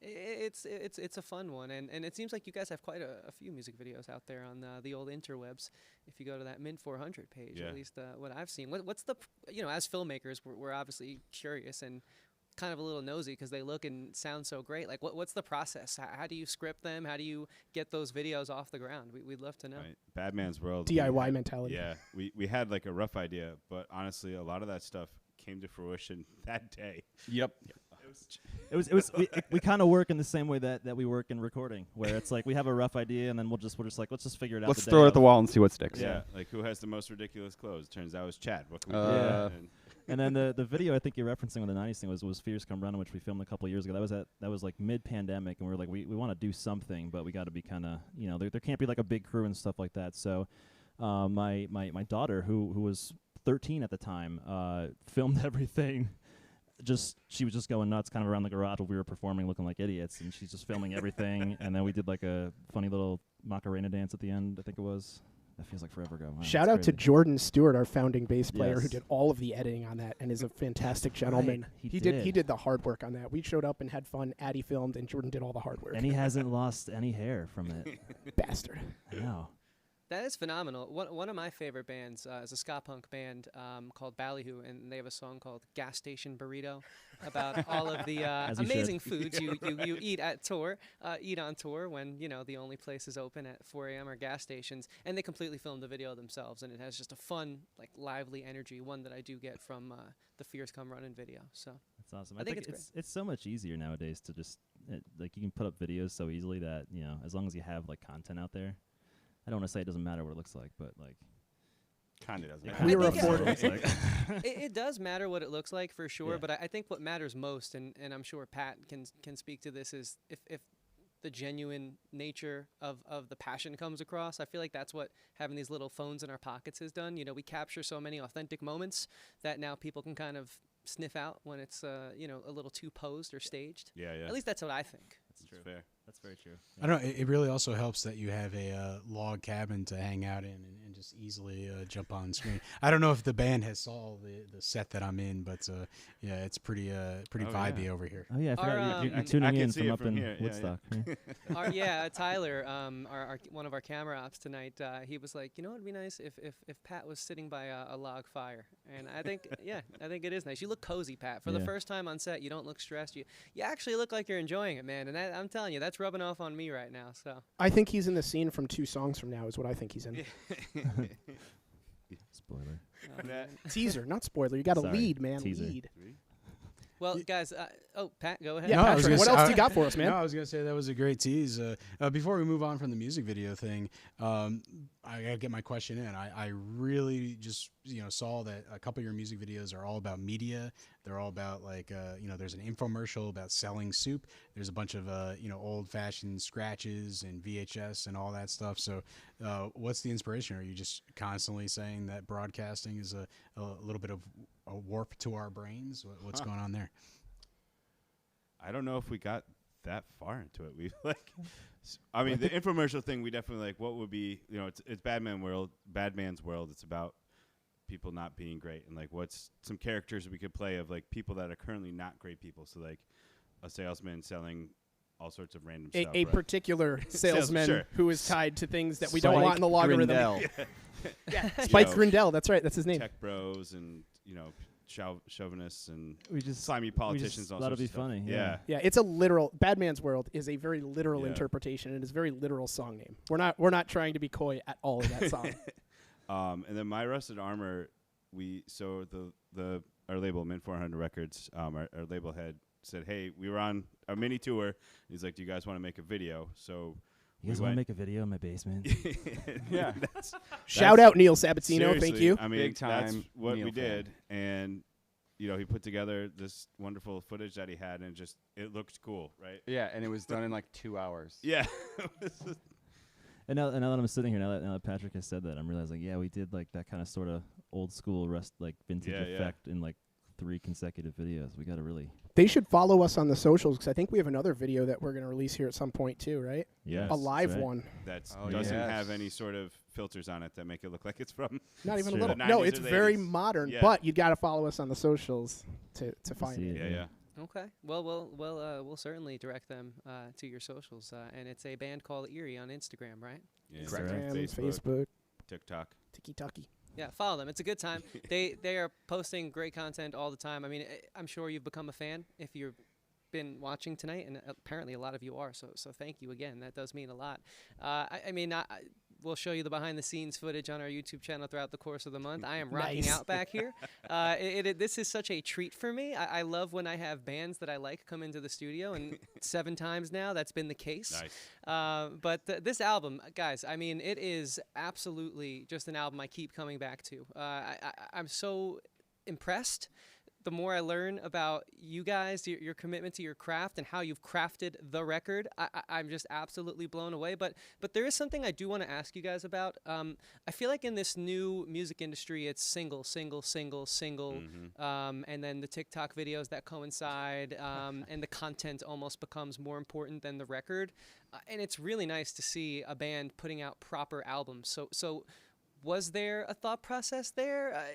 Speaker 1: it's a fun one, and it seems like you guys have quite a few music videos out there on the old interwebs. If you go to that Mint 400 page,
Speaker 5: Yeah.
Speaker 1: at least what I've seen. What's the as filmmakers, we're obviously curious and kind of a little nosy because they look and sound so great. Like, what's the process? How do you script them? How do you get those videos off the ground? We'd love to know.
Speaker 5: Right. Bad Man's World.
Speaker 3: DIY mentality.
Speaker 5: Yeah, we had like a rough idea, but honestly, a lot of that stuff came to fruition that day.
Speaker 4: Yep.
Speaker 2: We kind of work in the same way that we work in recording, where it's like we have a rough idea and then we're just like, let's just figure it out.
Speaker 4: Let's
Speaker 2: the day
Speaker 4: throw it at
Speaker 2: of.
Speaker 4: the wall and see what sticks.
Speaker 5: Yeah, like who has the most ridiculous clothes? Turns out it was Chad. What can we do?
Speaker 4: Yeah.
Speaker 5: And
Speaker 2: And then the video I think you're referencing with the '90s thing was Fierce Come Runnin', which we filmed a couple of years ago. That was like mid-pandemic, and we were like, we want to do something, but we got to be kind of there can't be like a big crew and stuff like that. So my daughter, who was 13 at the time, filmed everything. She was just going nuts, kind of around the garage while we were performing, looking like idiots, and she's just filming everything. And then we did like a funny little Macarena dance at the end. I think it was. That feels like forever ago. Wow,
Speaker 3: Shout out
Speaker 2: that's
Speaker 3: to
Speaker 2: crazy.
Speaker 3: Jordan Stewart, our founding bass player, who
Speaker 2: Yes.
Speaker 3: did all of the editing on that and is a fantastic gentleman.
Speaker 2: Right,
Speaker 3: He did the hard work on that. We showed up and had fun. Addie filmed, and Jordan did all the hard work.
Speaker 2: And he hasn't lost any hair from it.
Speaker 3: Bastard.
Speaker 2: I know.
Speaker 1: That is phenomenal. One of my favorite bands is a ska punk band called Ballyhoo, and they have a song called Gas Station Burrito about all of the
Speaker 2: As you
Speaker 1: amazing
Speaker 2: should.
Speaker 1: foods you eat at tour, eat on tour when, the only places open at 4 a.m. are gas stations. And they completely filmed the video themselves, and it has just a fun, like, lively energy, one that I do get from the Fears Come Runnin' video. So
Speaker 2: That's awesome.
Speaker 1: I think it's
Speaker 2: it's so much easier nowadays to just like you can put up videos so easily that as long as you have like content out there. I don't want to say it doesn't matter what it looks like, but like
Speaker 5: Kind of doesn't.
Speaker 2: it
Speaker 5: matter.
Speaker 2: kinda
Speaker 1: We
Speaker 2: does
Speaker 1: were
Speaker 2: matter what it looks like.
Speaker 1: it does matter what it looks like for sure,
Speaker 2: Yeah.
Speaker 1: but I think what matters most, and I'm sure Pat can speak to this, is if the genuine nature of the passion comes across. I feel like that's what having these little phones in our pockets has done. We capture so many authentic moments that now people can kind of sniff out when it's a little too posed or staged.
Speaker 5: Yeah, yeah.
Speaker 1: At least that's what I think.
Speaker 5: That's fair.
Speaker 2: That's very true.
Speaker 6: I don't know. It really also helps that you have a log cabin to hang out in and just easily jump on screen. I don't know if the band has saw the set that I'm in, but yeah, it's pretty vibey over here.
Speaker 2: Oh yeah, I forgot
Speaker 1: Our,
Speaker 2: you're
Speaker 1: I
Speaker 2: tuning
Speaker 5: can
Speaker 2: in
Speaker 5: see
Speaker 2: from
Speaker 5: it
Speaker 2: up
Speaker 5: from
Speaker 2: in
Speaker 5: here. Yeah,
Speaker 2: Woodstock.
Speaker 1: Yeah. Tyler, our one of our camera ops tonight, he was like, it'd be nice if Pat was sitting by a log fire, and I think I think it is nice. You look cozy, Pat. For the
Speaker 2: Yeah.
Speaker 1: first time on set, you don't look stressed. You actually look like you're enjoying it, man. And I'm telling you, that's rubbing off on me right now. So
Speaker 3: I think he's in the scene from 2 songs from now is what I think he's in.
Speaker 2: Spoiler.
Speaker 1: oh, man.
Speaker 3: Teaser, not spoiler. You got to
Speaker 2: Sorry,
Speaker 3: lead, man.
Speaker 2: teaser.
Speaker 3: Lead.
Speaker 1: Well, guys. Pat, go ahead.
Speaker 3: Yeah,
Speaker 6: No, I was
Speaker 3: Patrick,
Speaker 6: gonna
Speaker 3: what
Speaker 6: say-
Speaker 3: else do you got for us, man?
Speaker 6: No, I was gonna say that was a great tease. Before we move on from the music video thing, I gotta get my question in. I really just saw that a couple of your music videos are all about media. They're all about like there's an infomercial about selling soup. There's a bunch of old-fashioned scratches and VHS and all that stuff. So, what's the inspiration? Are you just constantly saying that broadcasting is a little bit of a warp to our brains? What's going on there?
Speaker 5: I don't know if we got that far into it. We I mean, the infomercial thing. We definitely what would be it's Bad Man's World. It's about people not being great and like what's some characters we could play of like people that are currently not great people. So like a salesman selling all sorts of random stuff.
Speaker 3: A
Speaker 5: right?
Speaker 3: particular salesman
Speaker 5: sure.
Speaker 3: who is tied to things that we don't want in the logarithm.
Speaker 4: Grindel.
Speaker 3: Yeah, Spike
Speaker 5: Yo.
Speaker 3: Grindel. That's right. That's his name.
Speaker 5: Tech bros and chauvinists and
Speaker 2: We just
Speaker 5: slimy politicians. All
Speaker 2: that'll
Speaker 5: sorts
Speaker 2: be
Speaker 5: of stuff.
Speaker 2: funny.
Speaker 5: Yeah.
Speaker 3: Yeah, it's a literal. Bad Man's World is a very literal
Speaker 5: Yeah.
Speaker 3: interpretation. It is a very literal song name. We're not trying to be coy at all in that song.
Speaker 5: And then My Rusted Armor, our label Mint 400 Records, our label head said, "Hey, we were on a mini tour." He's like, "Do you guys want to make a video?" So
Speaker 2: You guys
Speaker 5: we
Speaker 2: want to
Speaker 5: went-
Speaker 2: make a video in my basement?
Speaker 5: yeah,
Speaker 3: Shout out Neil Sabatino. Thank
Speaker 5: seriously,
Speaker 3: you.
Speaker 5: I mean,
Speaker 4: Big
Speaker 5: that's
Speaker 4: time
Speaker 5: what
Speaker 4: Neil
Speaker 5: we
Speaker 4: fan.
Speaker 5: did, and he put together this wonderful footage that he had, and it looked cool, right?
Speaker 4: Yeah, and it was done in like 2 hours.
Speaker 5: Yeah.
Speaker 2: And now that I'm sitting here, now that Patrick has said that, I'm realizing, yeah, we did like that kind of sort of old school like vintage
Speaker 5: Yeah, yeah.
Speaker 2: effect in like 3 consecutive videos. We got to really,
Speaker 3: They should follow us on the socials because I think we have another video that we're going to release here at some point too, right?
Speaker 2: yeah,
Speaker 3: A live one.
Speaker 5: That
Speaker 4: Oh,
Speaker 5: doesn't
Speaker 4: yes.
Speaker 5: have any sort of filters on it that make it look like it's from.
Speaker 3: Not even a
Speaker 2: true.
Speaker 3: little.
Speaker 5: The
Speaker 3: No,
Speaker 5: 90s
Speaker 3: it's
Speaker 5: or the
Speaker 3: very
Speaker 5: 80s.
Speaker 3: modern,
Speaker 5: Yeah.
Speaker 3: but you got to follow us on the socials to find
Speaker 2: see
Speaker 3: it.
Speaker 2: it.
Speaker 5: Yeah.
Speaker 1: Okay. Well, we'll certainly direct them to your socials, and it's a band called E.R.I.E on Instagram, right?
Speaker 5: Yeah.
Speaker 3: Instagram,
Speaker 5: Facebook,
Speaker 3: Facebook,
Speaker 5: TikTok.
Speaker 3: Tiki-Taki.
Speaker 1: Yeah, follow them. It's a good time. They are posting great content all the time. I mean, I'm sure you've become a fan if you've been watching tonight, and apparently a lot of you are. So thank you again. That does mean a lot. We'll show you the behind-the-scenes footage on our YouTube channel throughout the course of the month. I am rocking
Speaker 3: Nice.
Speaker 1: out back here. This is such a treat for me. I love when I have bands that I like come into the studio, and 7 times now that's been the case.
Speaker 5: Nice.
Speaker 1: But this album, guys, I mean, it is absolutely just an album I keep coming back to. I'm so impressed. The more I learn about you guys, your commitment to your craft and how you've crafted the record, I'm just absolutely blown away. But there is something I do want to ask you guys about. I feel like in this new music industry, it's single, and then the TikTok videos that coincide, and the content almost becomes more important than the record. And it's really nice to see a band putting out proper albums. So was there a thought process there?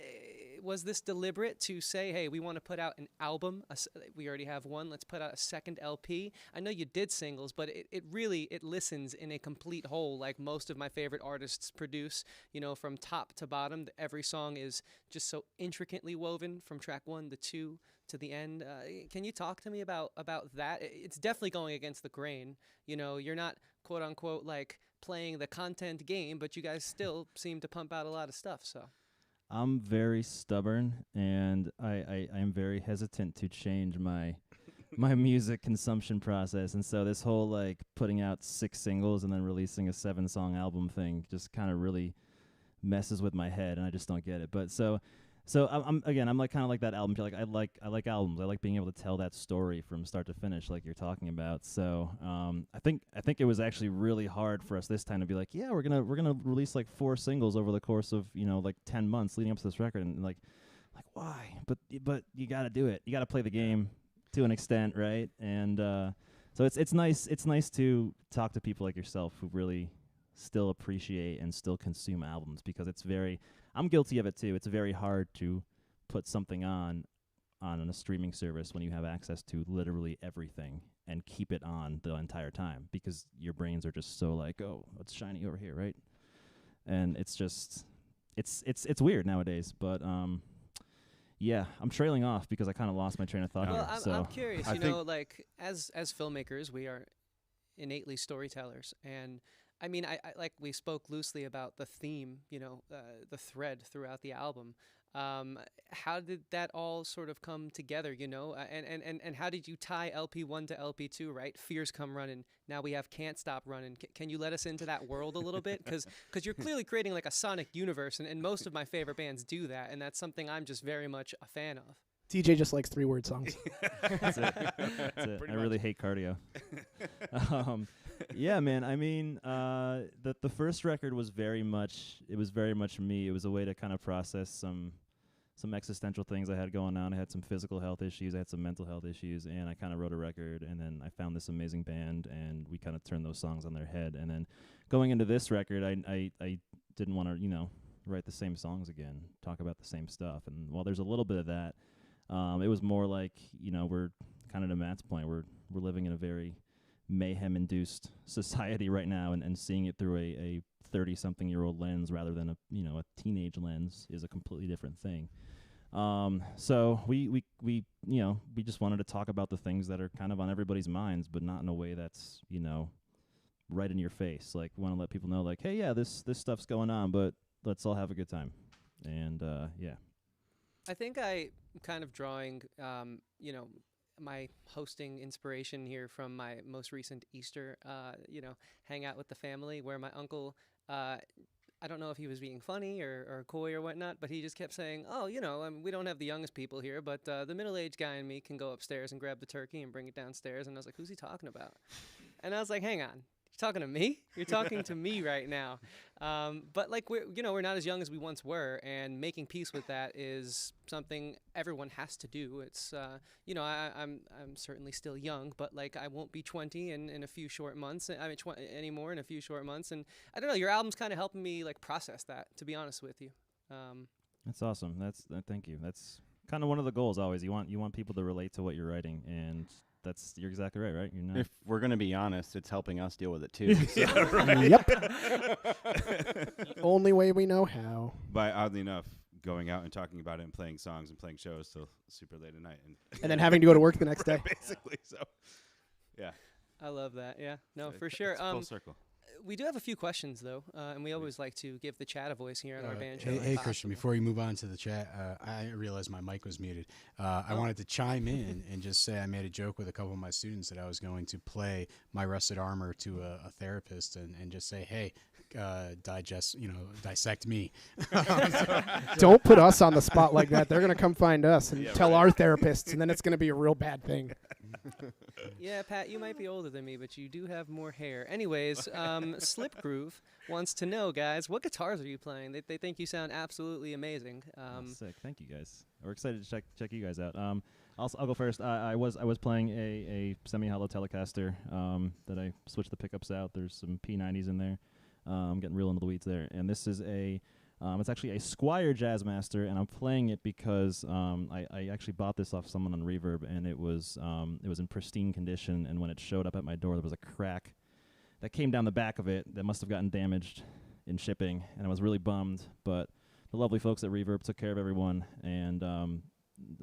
Speaker 1: was this deliberate to say, hey, we want to put out an album? We already have one. Let's put out a second LP. I know you did singles, but it really listens in a complete whole, like most of my favorite artists produce. You know, from top to bottom, every song is just so intricately woven from track 1 to 2 to the end. Can you talk to me about that? It's definitely going against the grain. You know, you're not quote unquote like playing the content game, but you guys still seem to pump out a lot of stuff. So
Speaker 2: I'm very stubborn, and I am very hesitant to change my music consumption process. And so this whole like putting out 6 singles and then releasing a 7-song album thing just kind of really messes with my head, and I just don't get it. But so I'm like kind of like that album. Like I like albums. I like being able to tell that story from start to finish, like you're talking about. So I think it was actually really hard for us this time to be like, yeah, we're gonna release like 4 singles over the course of like 10 months leading up to this record, and like why? But you got to do it. You got to play the game to an extent, right? And so it's nice to talk to people like yourself who really still appreciate and still consume albums, because I'm guilty of it too. It's very hard to put something on a streaming service when you have access to literally everything and keep it on the entire time, because your brains are just so like, oh, it's shiny over here, right? And it's just it's weird nowadays, but yeah, I'm trailing off because I kind of lost my train of thought here.
Speaker 1: I'm curious, like as filmmakers, we are innately storytellers, and I mean, I like we spoke loosely about the theme, the thread throughout the album. How did that all sort of come together, and how did you tie LP1 to LP2, right? Fears Come Running. Now we have Can't Stop Running. Can you let us into that world a little bit? Because you're clearly creating like a sonic universe, and most of my favorite bands do that, and that's something I'm just very much a fan of.
Speaker 3: DJ just likes 3-word songs.
Speaker 2: That's it. I really hate cardio. Yeah, man. I mean, the first record was very much me. It was a way to kind of process some existential things I had going on. I had some physical health issues. I had some mental health issues, and I kind of wrote a record. And then I found this amazing band, and we kind of turned those songs on their head. And then going into this record, I didn't want to write the same songs again, talk about the same stuff. And while there's a little bit of that, it was more like, we're kind of to Matt's point, we're living in a very mayhem-induced society right now, and seeing it through a 30-something-year-old lens rather than a teenage lens is a completely different thing. So we just wanted to talk about the things that are kind of on everybody's minds, but not in a way that's right in your face. Like, we want to let people know, like, hey, yeah, this stuff's going on, but let's all have a good time. And yeah.
Speaker 1: I think I'm kind of drawing, my hosting inspiration here from my most recent Easter, hangout with the family, where my uncle, I don't know if he was being funny or coy or whatnot, but he just kept saying, oh, we don't have the youngest people here, but the middle-aged guy and me can go upstairs and grab the turkey and bring it downstairs. And I was like, who's he talking about? And I was like, hang on. You're talking to me? You're talking to me right now. But like we're not as young as we once were, and making peace with that is something everyone has to do. It's I'm certainly still young, but like I won't be 20 in a few short months. Anymore in a few short months, and I don't know. Your album's kind of helping me like process that, to be honest with you.
Speaker 2: That's awesome. Thank you. That's kind of one of the goals always. You want people to relate to what you're writing, and you're exactly right? You're not.
Speaker 4: If we're going to be honest, it's helping us deal with it too.
Speaker 3: Yep. Only way we know how.
Speaker 5: By oddly enough, going out and talking about it and playing songs and playing shows till super late at night.
Speaker 3: And then having to go to work the next day.
Speaker 5: Basically, so, yeah.
Speaker 1: I love that, yeah. No, for sure.
Speaker 5: It's full circle.
Speaker 1: We do have a few questions, though, and we always like to give the chat a voice here on our band show.
Speaker 6: Hey, Christian, before you move on to the chat, I realized my mic was muted. I wanted to chime in and just say I made a joke with a couple of my students that I was going to play My Rusted Armor to a therapist and just say, hey, dissect me.
Speaker 3: Don't put us on the spot like that. They're going to come find us and tell our therapists, and then it's going to be a real bad thing.
Speaker 1: Yeah, Pat, you might be older than me, but you do have more hair. Anyways, Slip Groove wants to know, guys, what guitars are you playing? They think you sound absolutely amazing.
Speaker 2: Sick. Thank you, guys. We're excited to check you guys out. I'll go first. I was playing a semi-hollow Telecaster that I switched the pickups out. There's some P90s in there. I'm getting real into the weeds there. And this is a It's actually a Squier Jazzmaster, and I'm playing it because I actually bought this off someone on Reverb, and it was in pristine condition. And when it showed up at my door, there was a crack that came down the back of it that must have gotten damaged in shipping, and I was really bummed. But the lovely folks at Reverb took care of everyone, and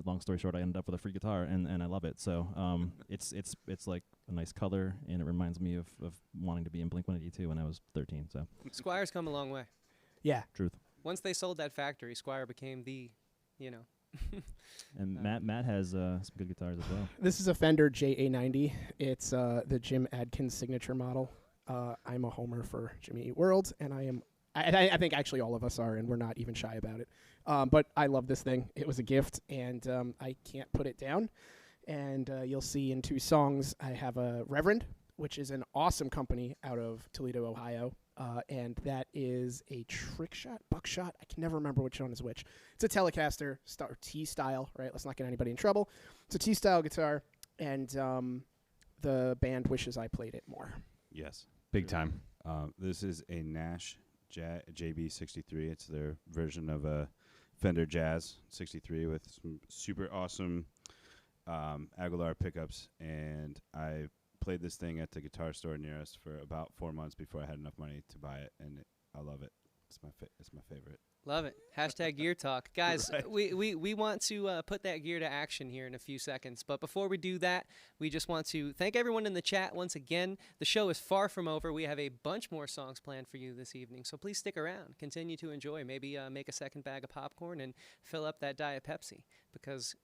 Speaker 2: long story short, I ended up with a free guitar, and I love it. So it's like a nice color, and it reminds me of wanting to be in Blink-182 when I was 13. So
Speaker 1: Squire's come a long way.
Speaker 3: Yeah.
Speaker 2: truth.
Speaker 1: Once they sold that factory, Squire became the,
Speaker 2: And Matt has some good guitars as well.
Speaker 3: This is a Fender JA90. It's the Jim Adkins signature model. I'm a homer for Jimmy Eat World, and I think actually all of us are, and we're not even shy about it. But I love this thing. It was a gift, and I can't put it down. And you'll see in 2 songs, I have a Reverend, which is an awesome company out of Toledo, Ohio. And that is a trick shot, buckshot. I can never remember which one is which. It's a Telecaster T-style, right? Let's not get anybody in trouble. It's a T-style guitar, and the band wishes I played it more.
Speaker 5: Yes.
Speaker 4: Big time.
Speaker 5: This is a Nash JB63. It's their version of a Fender Jazz 63 with some super awesome Aguilar pickups, and I played this thing at the guitar store near us for about 4 months before I had enough money to buy it, and I love it. It's my favorite.
Speaker 1: Love it. Hashtag gear talk. Guys,
Speaker 5: Right.
Speaker 1: we want to put that gear to action here in a few seconds. But before we do that, we just want to thank everyone in the chat once again. The show is far from over. We have a bunch more songs planned for you this evening. So please stick around. Continue to enjoy. Maybe make a second bag of popcorn and fill up that Diet Pepsi, because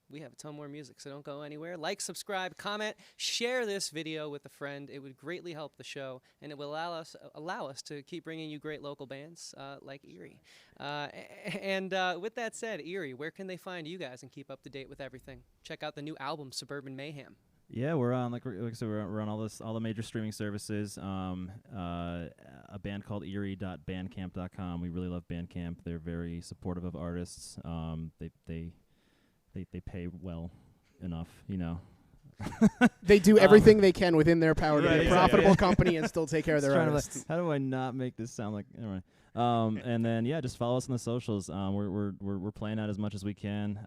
Speaker 1: we have a ton more music, so don't go anywhere. Like, subscribe, comment, share this video with a friend. It would greatly help the show, and it will allow us to keep bringing you great local bands like E.R.I.E. And with that said, E.R.I.E., where can they find you guys and keep up to date with everything? Check out the new album, Suburban Mayhem.
Speaker 2: Yeah, we're on like I said, we're on all the major streaming services. A band called E.R.I.E.bandcamp.com. We really love Bandcamp. They're very supportive of artists. They pay well enough,
Speaker 3: They do everything they can within their power to be a profitable
Speaker 2: exactly.
Speaker 3: company and still take care of their artists.
Speaker 2: How do I not make this sound like anyway? And then just follow us on the socials. We're playing out as much as we can.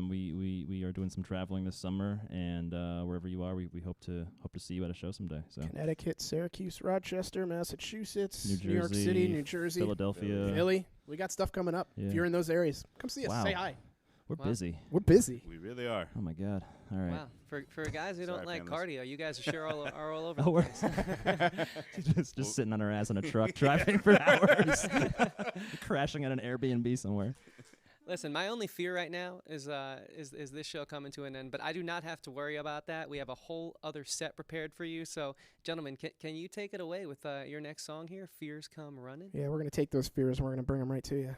Speaker 2: We are doing some traveling this summer, and wherever you are, we hope to see you at a show someday. So
Speaker 3: Connecticut, Syracuse, Rochester, Massachusetts,
Speaker 2: New
Speaker 3: New York
Speaker 2: Jersey,
Speaker 3: City, New Jersey,
Speaker 2: Philadelphia.
Speaker 3: Philly. We got stuff coming up.
Speaker 2: Yeah.
Speaker 3: If you're in those areas, come see us.
Speaker 2: Wow.
Speaker 3: Say hi.
Speaker 2: We're
Speaker 1: Wow.
Speaker 2: busy.
Speaker 3: We're busy.
Speaker 5: We really are.
Speaker 2: Oh my God! All right.
Speaker 1: Wow. For guys who don't
Speaker 5: Sorry,
Speaker 1: like
Speaker 5: families.
Speaker 1: cardio, you guys are sure are all over
Speaker 2: Oh,
Speaker 1: the
Speaker 2: we're
Speaker 1: place.
Speaker 2: just sitting on our ass in a truck, driving for hours, crashing at an Airbnb somewhere.
Speaker 1: Listen, my only fear right now is this show coming to an end, but I do not have to worry about that. We have a whole other set prepared for you. So, gentlemen, can you take it away with your next song here, Fears Come Running?
Speaker 3: Yeah, we're going to take those fears and we're going to bring them right to you.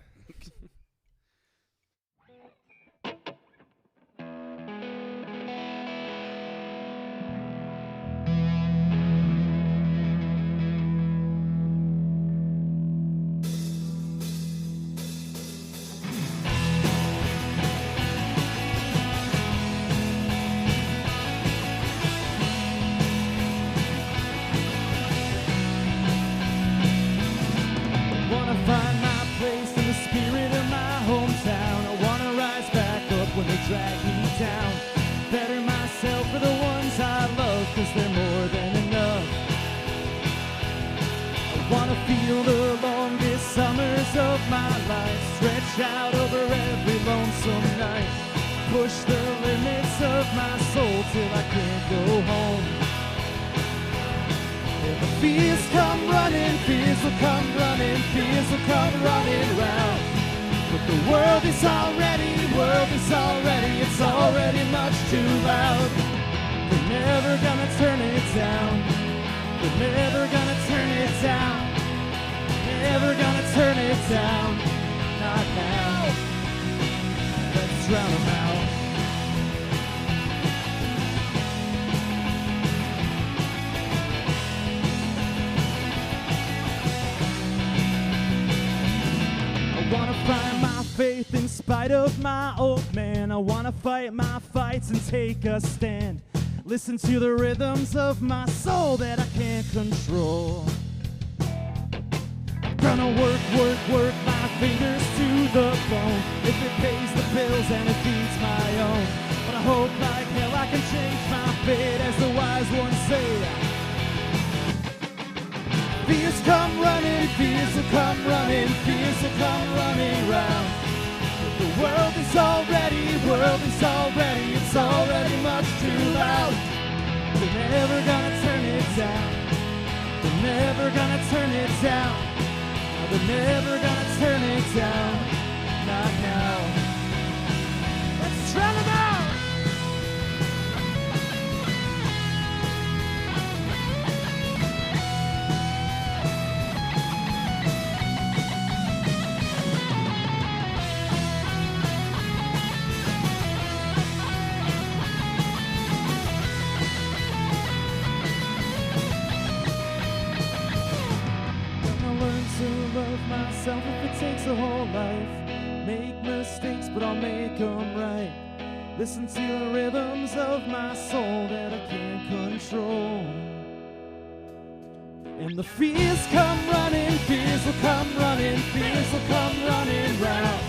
Speaker 3: Wanna find my place in the spirit of my hometown. I wanna rise back up when they drag me down. Better myself for the ones I love, 'cause they're more than enough. I wanna feel the longest summers of my life, stretch out over every lonesome night. Push the limits of my soul till I can't go home. If the fears come running, fears will come running, fears will come running round. But the world is already, it's already much too loud. They're never gonna turn it down. They're never gonna turn it down. Never gonna turn it down. Not now. Let's drown them out. I wanna find my faith in spite of my old man. I wanna fight my fights and take a stand. Listen to the rhythms of my soul that I can't control.
Speaker 2: Gonna work, work, work my fingers to the bone. If it pays the bills and it feeds my own. But I hope like hell I can change my fate, as the wise ones say. Fears come running, fears will come running, fears will come running round. The world is already, it's already much too loud. They're never gonna turn it down. They're never gonna turn it down. They're never gonna turn it down. Not now. Let's drown them out. Myself if it takes a whole life. Make mistakes, but I'll make them right. Listen to the rhythms of my soul that I can't control. And the fears come running, fears will come running, fears will come running round.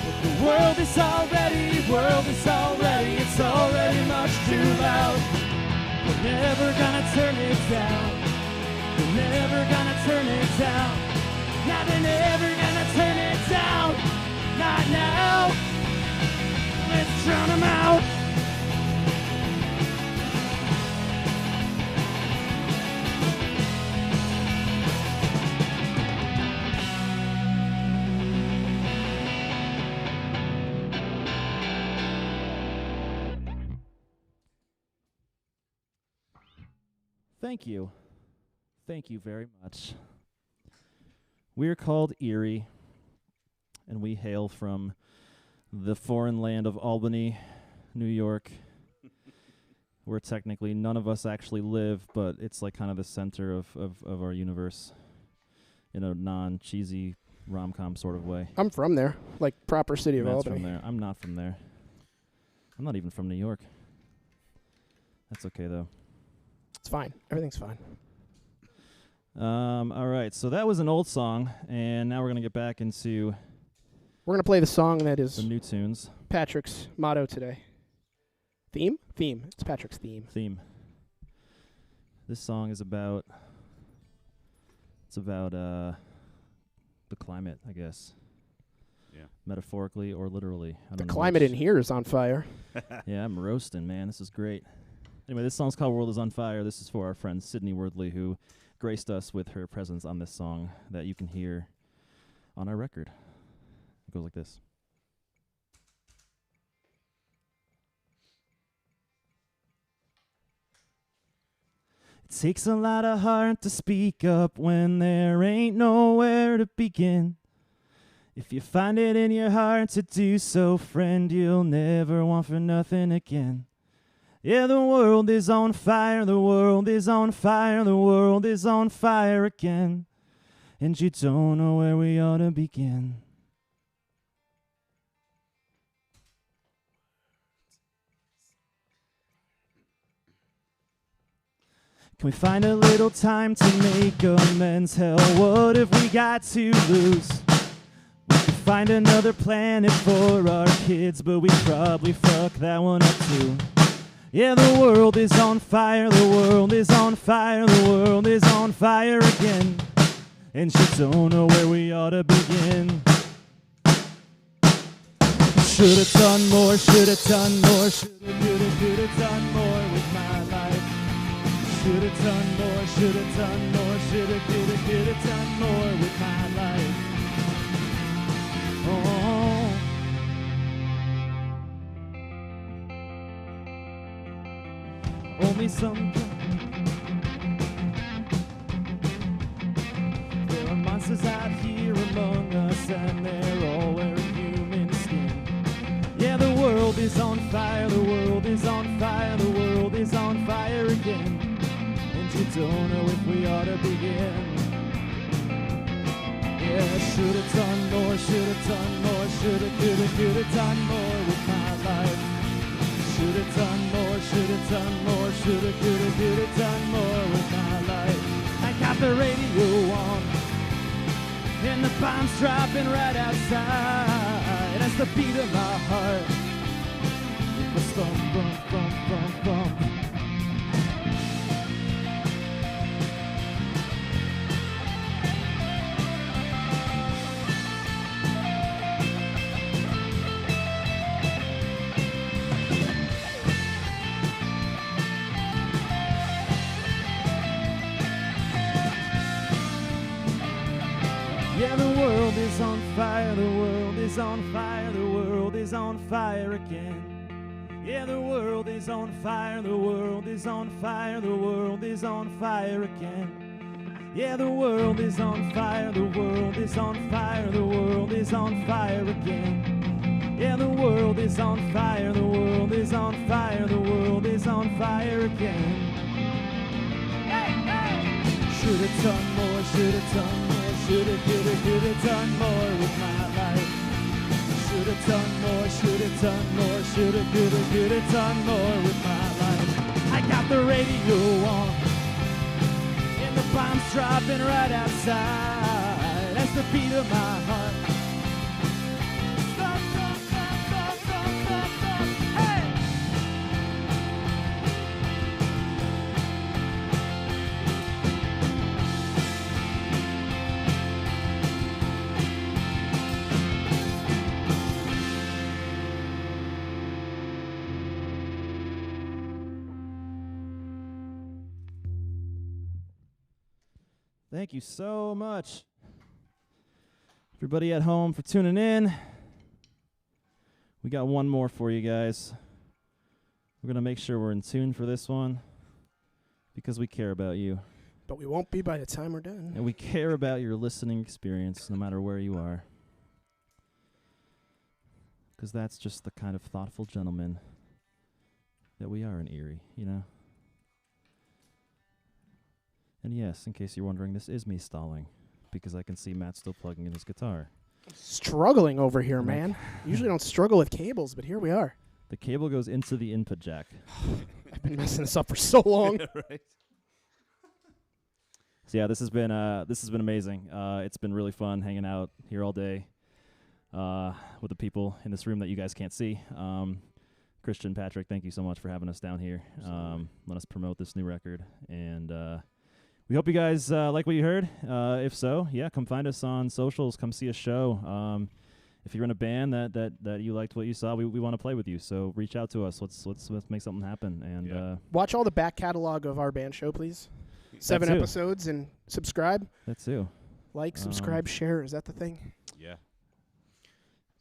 Speaker 2: But the world is already, it's already much too loud. We're never gonna turn it down. We're never gonna turn it down. Now they're never gonna turn it down. Not now. Let's drown them out.
Speaker 7: Thank you. Thank you very much. We're called E.R.I.E, and we hail from the foreign land of Albany, New York, where technically none of us actually live, but it's like kind of the center of our universe in a non-cheesy rom-com sort of way.
Speaker 3: I'm from there, like proper city of
Speaker 7: Matt's
Speaker 3: Albany.
Speaker 7: from there. I'm not from there. I'm not even from New York. That's okay, though.
Speaker 3: It's fine. Everything's fine.
Speaker 7: All right, so that was an old song, and now we're going to get back into
Speaker 3: We're going to play the song that is
Speaker 7: the new tunes.
Speaker 3: Patrick's motto today. Theme? Theme. It's Patrick's theme.
Speaker 7: This song is about the climate, I guess.
Speaker 5: Yeah.
Speaker 7: Metaphorically or literally. I
Speaker 3: The
Speaker 7: don't know
Speaker 3: climate
Speaker 7: which.
Speaker 3: in here is on fire.
Speaker 7: Yeah, I'm roasting, man. This is great. Anyway, this song's called World is on Fire. This is for our friend Sydney Wordley, who graced us with her presence on this song that you can hear on our record. It goes like this. It takes a lot of heart to speak up when there ain't nowhere to begin. If you find it in your heart to do so, friend, you'll never want for nothing again. Yeah, the world is on fire, the world is on fire, the world is on fire again. And you don't know where we ought to begin. Can we find a little time to make amends? Hell, what have we got to lose? We could find another planet for our kids, but we'd probably fuck that one up too. Yeah, the world is on fire, the world is on fire, the world is on fire again. And you don't know where we ought to begin. Should've done more, should've done more, should've done more with my life. Should've done more, should've done more, should've done more with my life. Oh. Only some. There are monsters out here among us, and they're all wearing human skin. Yeah, the world is on fire, the world is on fire, the world is on fire again. And you don't know if we ought to begin. Yeah, should've done more, should've done more, could've done more with my life. Should've done more, should've done more, could've done more with my life. I got the radio on, and the bombs dropping right outside. That's the beat of my heart. It goes thump, bump, bump, bump, bump. Yeah, the world is on fire, the world is on fire, the world is on fire again. Yeah, the world is on fire, the world is on fire, the world is on fire again. Yeah, the world is on fire, the world is on fire, the world is on fire again. Yeah, the world is on fire, the world is on fire, the world is on fire again. Should've done more, should've done more, should've done more with my life. Should've done more, should've done more, should've done more with my life. I got the radio on, and the bombs dropping right outside. That's the beat of my heart. Stop, stop, stop, stop, stop, stop, stop. Hey! Thank you so much, everybody at home, for tuning in. We got one more for you guys. We're going to make sure we're in tune for this one because we care about you.
Speaker 3: But we won't be by the time we're done.
Speaker 7: And we care about your listening experience no matter where you are. Because that's just the kind of thoughtful gentleman that we are in Erie, you know? And yes, in case you're wondering, this is me stalling because I can see Matt still plugging in his guitar.
Speaker 3: Struggling over here,
Speaker 7: And
Speaker 3: man. Usually don't struggle with cables, but here we are.
Speaker 7: The cable goes into the input jack.
Speaker 3: I've been messing this up for so long.
Speaker 5: Right.
Speaker 7: So yeah, this has been amazing. It's been really fun hanging out here all day with the people in this room that you guys can't see. Christian, Patrick, thank you so much for having us down here. Let us promote this new record, and we hope you guys like what you heard. If so, yeah, come find us on socials. Come see a show. If you're in a band that you liked what you saw, we want to play with you. So reach out to us. Let's make something happen. And
Speaker 3: Watch all the back catalog of our band show, please. 7
Speaker 7: too.
Speaker 3: episodes, and subscribe.
Speaker 7: that too.
Speaker 3: Like, subscribe, share. Is that the thing?
Speaker 5: Yeah.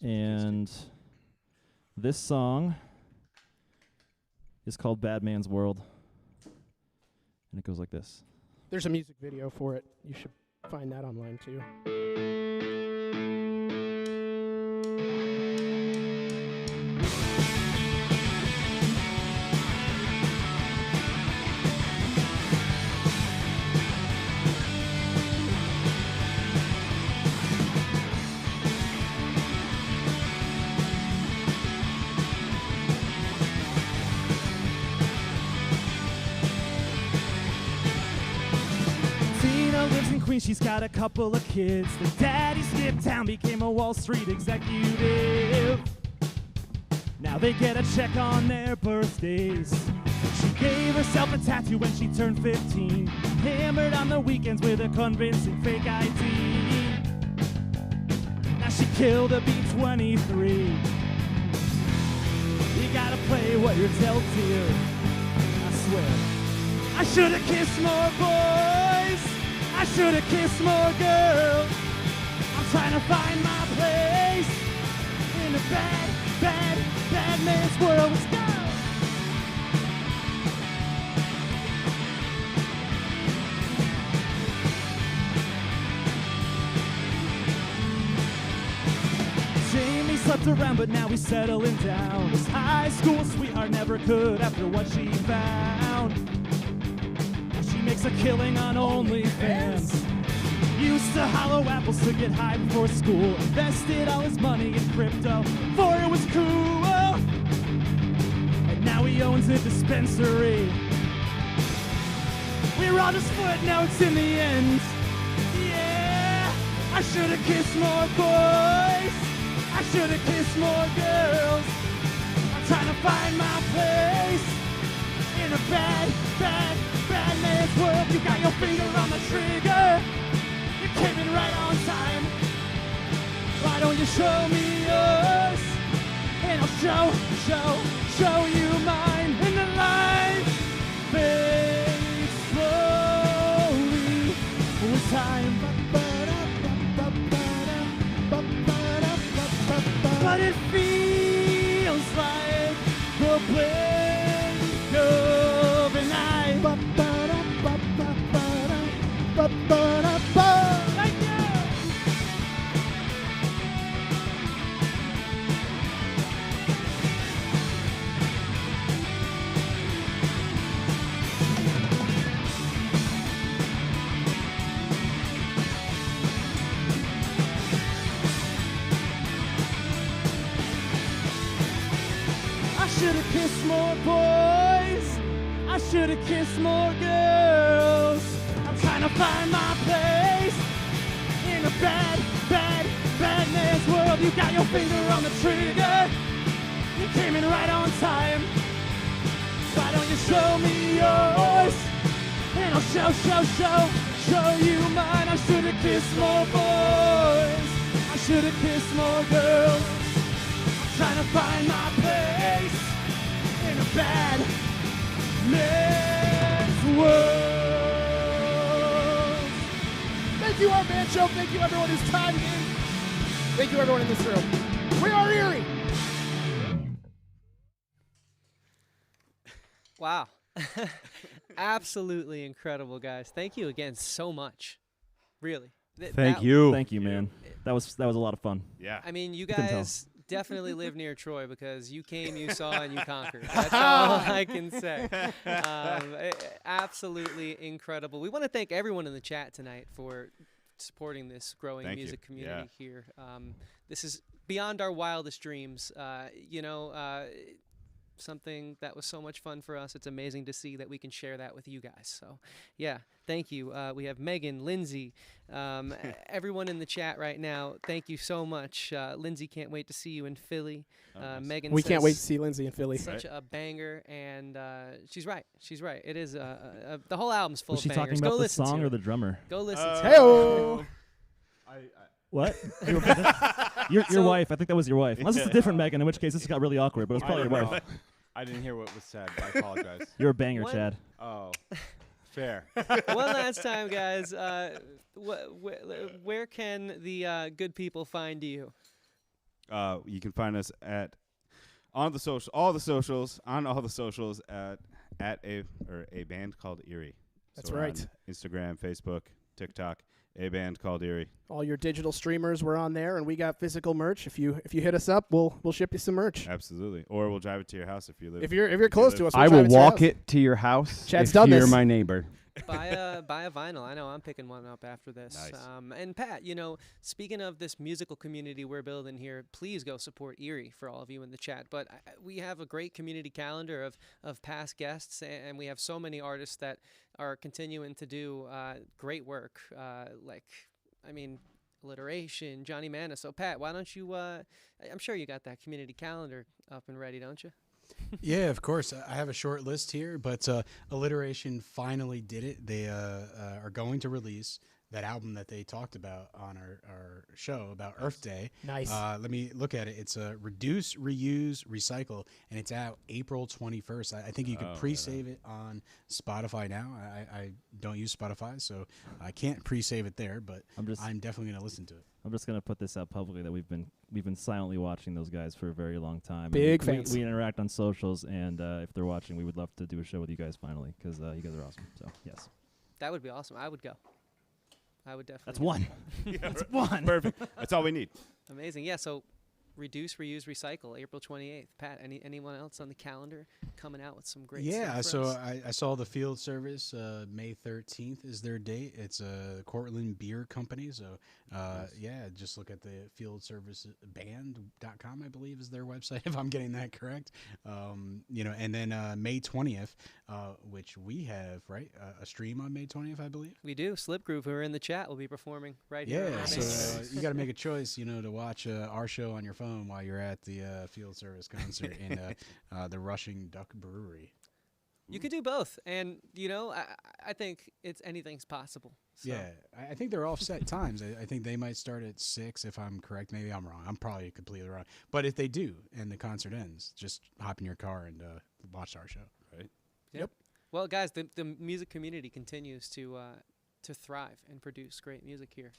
Speaker 7: And this song is called Bad Man's World, and it goes like this.
Speaker 3: There's a music video for it. You should find that online, too.
Speaker 7: She's got a couple of kids. The daddy skipped town, became a Wall Street executive. Now they get a check on their birthdays. She gave herself a tattoo when she turned 15. Hammered on the weekends with a convincing fake ID. Now she killed a B-23. You gotta play what you're dealt here. I swear. I should've kissed more boys. I should've kissed more girls. I'm trying to find my place in a bad, bad, bad man's world. Let's go! Jamie slept around, but now he's settling down. His high school sweetheart never could after what she found. Makes a killing on OnlyFans. Used to hollow apples to get high before school. Invested all his money in crypto, for it was cool. And now he owns a dispensary. We're all just footnotes in the end. Yeah, I
Speaker 2: I should have kissed more boys. I should have kissed more girls. I'm trying to find my place in a bad, bad, bad man's world. You got your finger on the trigger. You came in right on time. Why don't you show me yours? And I'll show you mine. And the light fades slowly with time. But it feels like the blink of an eye. Thank you. I should have kissed more boys. I should have kissed more girls. I'm trying to find my place in a bad, bad, bad man's world. You got your finger on the trigger. You came in right on time. Why don't you show me yours? And I'll show you mine. I should have kissed more boys. I should have kissed more girls. Trying to find my place in a bad man's world.
Speaker 3: Thank you, our band show. Thank you, everyone who's timed in. Thank you, everyone in this room. We are E.R.I.E.
Speaker 1: Wow. Absolutely incredible, guys. Thank you again so much. Really.
Speaker 4: Thank you.
Speaker 7: Thank you, man. That was a lot of fun.
Speaker 5: Yeah.
Speaker 1: I mean, you
Speaker 7: can tell.
Speaker 1: guys definitely live near Troy because you came, you saw, and you conquered. That's all I can say. Absolutely incredible. We want to thank everyone in the chat tonight for supporting this growing
Speaker 5: Thank you.
Speaker 1: music community
Speaker 5: Yeah.
Speaker 1: here. This is beyond our wildest dreams. Something that was so much fun for us. It's amazing to see that we can share that with you guys. So, yeah, thank you. We have Megan, Lindsay, everyone in the chat right now. Thank you so much. Lindsay can't wait to see you in Philly.
Speaker 5: Nice.
Speaker 1: Megan,
Speaker 3: We
Speaker 1: says
Speaker 3: can't wait to see Lindsay in Philly.
Speaker 1: such a banger, and she's right. She's right. It is the whole album's full
Speaker 7: Was
Speaker 1: of
Speaker 7: she
Speaker 1: bangers.
Speaker 7: talking
Speaker 1: Go
Speaker 7: about the
Speaker 1: listen
Speaker 7: song
Speaker 1: to
Speaker 7: or
Speaker 1: it.
Speaker 7: the drummer?
Speaker 1: Go listen to it.
Speaker 3: Hey-o.
Speaker 7: What? Your
Speaker 1: So-
Speaker 7: wife. I think that was your wife. Unless it's a different Megan, in which case this got really awkward, but it's probably your wife.
Speaker 4: I didn't hear what was said. I apologize.
Speaker 7: You're a banger,
Speaker 1: What?
Speaker 7: Chad.
Speaker 4: Oh, fair.
Speaker 1: One last time, guys. Where can the good people find you?
Speaker 5: You can find us on all the socials at a band called E.R.I.E.
Speaker 3: That's
Speaker 5: So we're
Speaker 3: right.
Speaker 5: on Instagram, Facebook, TikTok. A band called E.R.I.E.
Speaker 3: All your digital streamers were on there, and we got physical merch. If you hit us up, we'll ship you some merch.
Speaker 5: Absolutely. Or we'll drive it to your house if you live.
Speaker 3: If you're close to us, we'll
Speaker 4: I
Speaker 3: drive
Speaker 4: will
Speaker 3: to your
Speaker 4: walk
Speaker 3: house.
Speaker 4: it to your house
Speaker 3: Chad's
Speaker 4: if
Speaker 3: done
Speaker 4: you're
Speaker 3: this.
Speaker 4: my neighbor.
Speaker 1: Buy a vinyl. I know I'm picking one up after this.
Speaker 5: Nice.
Speaker 1: And Pat, speaking of this musical community we're building here, please go support E.R.I.E. for all of you in the chat. But we have a great community calendar of past guests, and we have so many artists that are continuing to do great work. Alliteration, Johnny Manis. So Pat, why don't you? I'm sure you got that community calendar up and ready, don't you?
Speaker 6: Yeah, of course. I have a short list here, but Alliteration finally did it. They are going to release that album that they talked about on our show about Earth Day.
Speaker 3: Nice.
Speaker 6: Let me look at it. It's Reduce, Reuse, Recycle, and it's out April 21st. I think you can pre-save it on Spotify now. I don't use Spotify, so I can't pre-save it there, but I'm definitely going to listen to it.
Speaker 7: I'm just gonna put this out publicly that we've been silently watching those guys for a very long time.
Speaker 3: Big
Speaker 7: And
Speaker 3: fans.
Speaker 7: we interact on socials, and if they're watching, we would love to do a show with you guys finally because you guys are awesome. So yes,
Speaker 1: That would be awesome. I would go. I would definitely.
Speaker 7: that's
Speaker 1: go.
Speaker 7: one. That's one.
Speaker 5: Perfect. That's all we need.
Speaker 1: Amazing. Yeah. So, reduce, reuse, recycle. April 28th. Pat, anyone else on the calendar coming out with some great
Speaker 6: Yeah,
Speaker 1: stuff for
Speaker 6: so
Speaker 1: us?
Speaker 6: I saw the field service. May 13th is their date. It's a Cortland Beer Company. So, yeah, just look at the field service band.com, I believe is their website, if I'm getting that correct. And then May 20th, which we have, right? A stream on May 20th, I believe.
Speaker 1: We do. Slip Groove, who are in the chat, will be performing right here.
Speaker 6: Yeah,
Speaker 1: on
Speaker 6: so
Speaker 1: May 20th.
Speaker 6: you got to make a choice, to watch our show on your phone while you're at the field service concert in the Rushing Duck Brewery.
Speaker 1: You could do both, and I think anything's possible. So.
Speaker 6: Yeah, I think they're offset times. I think they might start at 6, if I'm correct. Maybe I'm wrong. I'm probably completely wrong. But if they do, and the concert ends, just hop in your car and watch our show. Right?
Speaker 1: Yep. Well, guys, the music community continues to thrive and produce great music here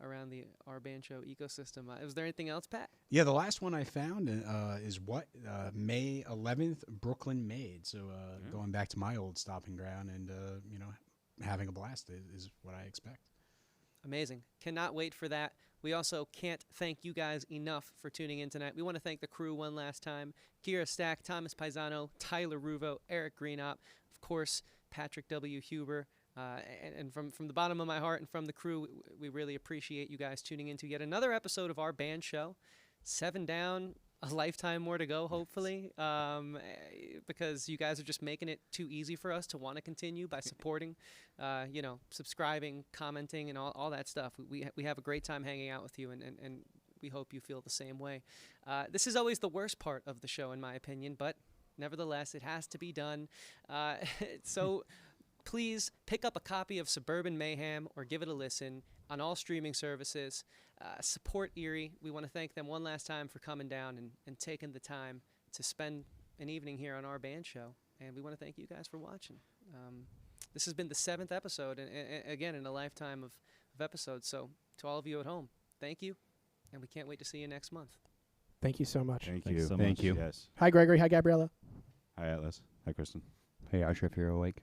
Speaker 1: around the Our Band Show ecosystem. Was there anything else, Pat?
Speaker 6: Yeah, the last one I found is May 11th, Brooklyn Made. So going back to my old stopping ground and having a blast is what I expect.
Speaker 1: Amazing. Cannot wait for that. We also can't thank you guys enough for tuning in tonight. We want to thank the crew one last time. Kira Stack, Thomas Paisano, Tyler Ruvo, Eric Greenop, of course, Patrick W. Huber. And from the bottom of my heart and from the crew, we really appreciate you guys tuning in to yet another episode of Our Band Show. 7 down, a lifetime more to go, hopefully, because you guys are just making it too easy for us to want to continue by supporting, subscribing, commenting, and all that stuff. We have a great time hanging out with you, and we hope you feel the same way. This is always the worst part of the show, in my opinion, but nevertheless, it has to be done. So please pick up a copy of Suburban Mayhem or give it a listen on all streaming services. Support E.R.I.E. We want to thank them one last time for coming down and taking the time to spend an evening here on Our Band Show. And we want to thank you guys for watching. This has been the 7th episode, and again, in a lifetime of episodes. So to all of you at home, thank you, and we can't wait to see you next month.
Speaker 3: Thank you so much.
Speaker 5: Thank
Speaker 4: Thanks
Speaker 5: you.
Speaker 4: so
Speaker 5: Thank
Speaker 4: much.
Speaker 5: you. Yes.
Speaker 3: Hi, Gregory. Hi, Gabriella.
Speaker 5: Hi, Atlas. Hi, Kristen.
Speaker 4: Hey, Usher, if you're awake.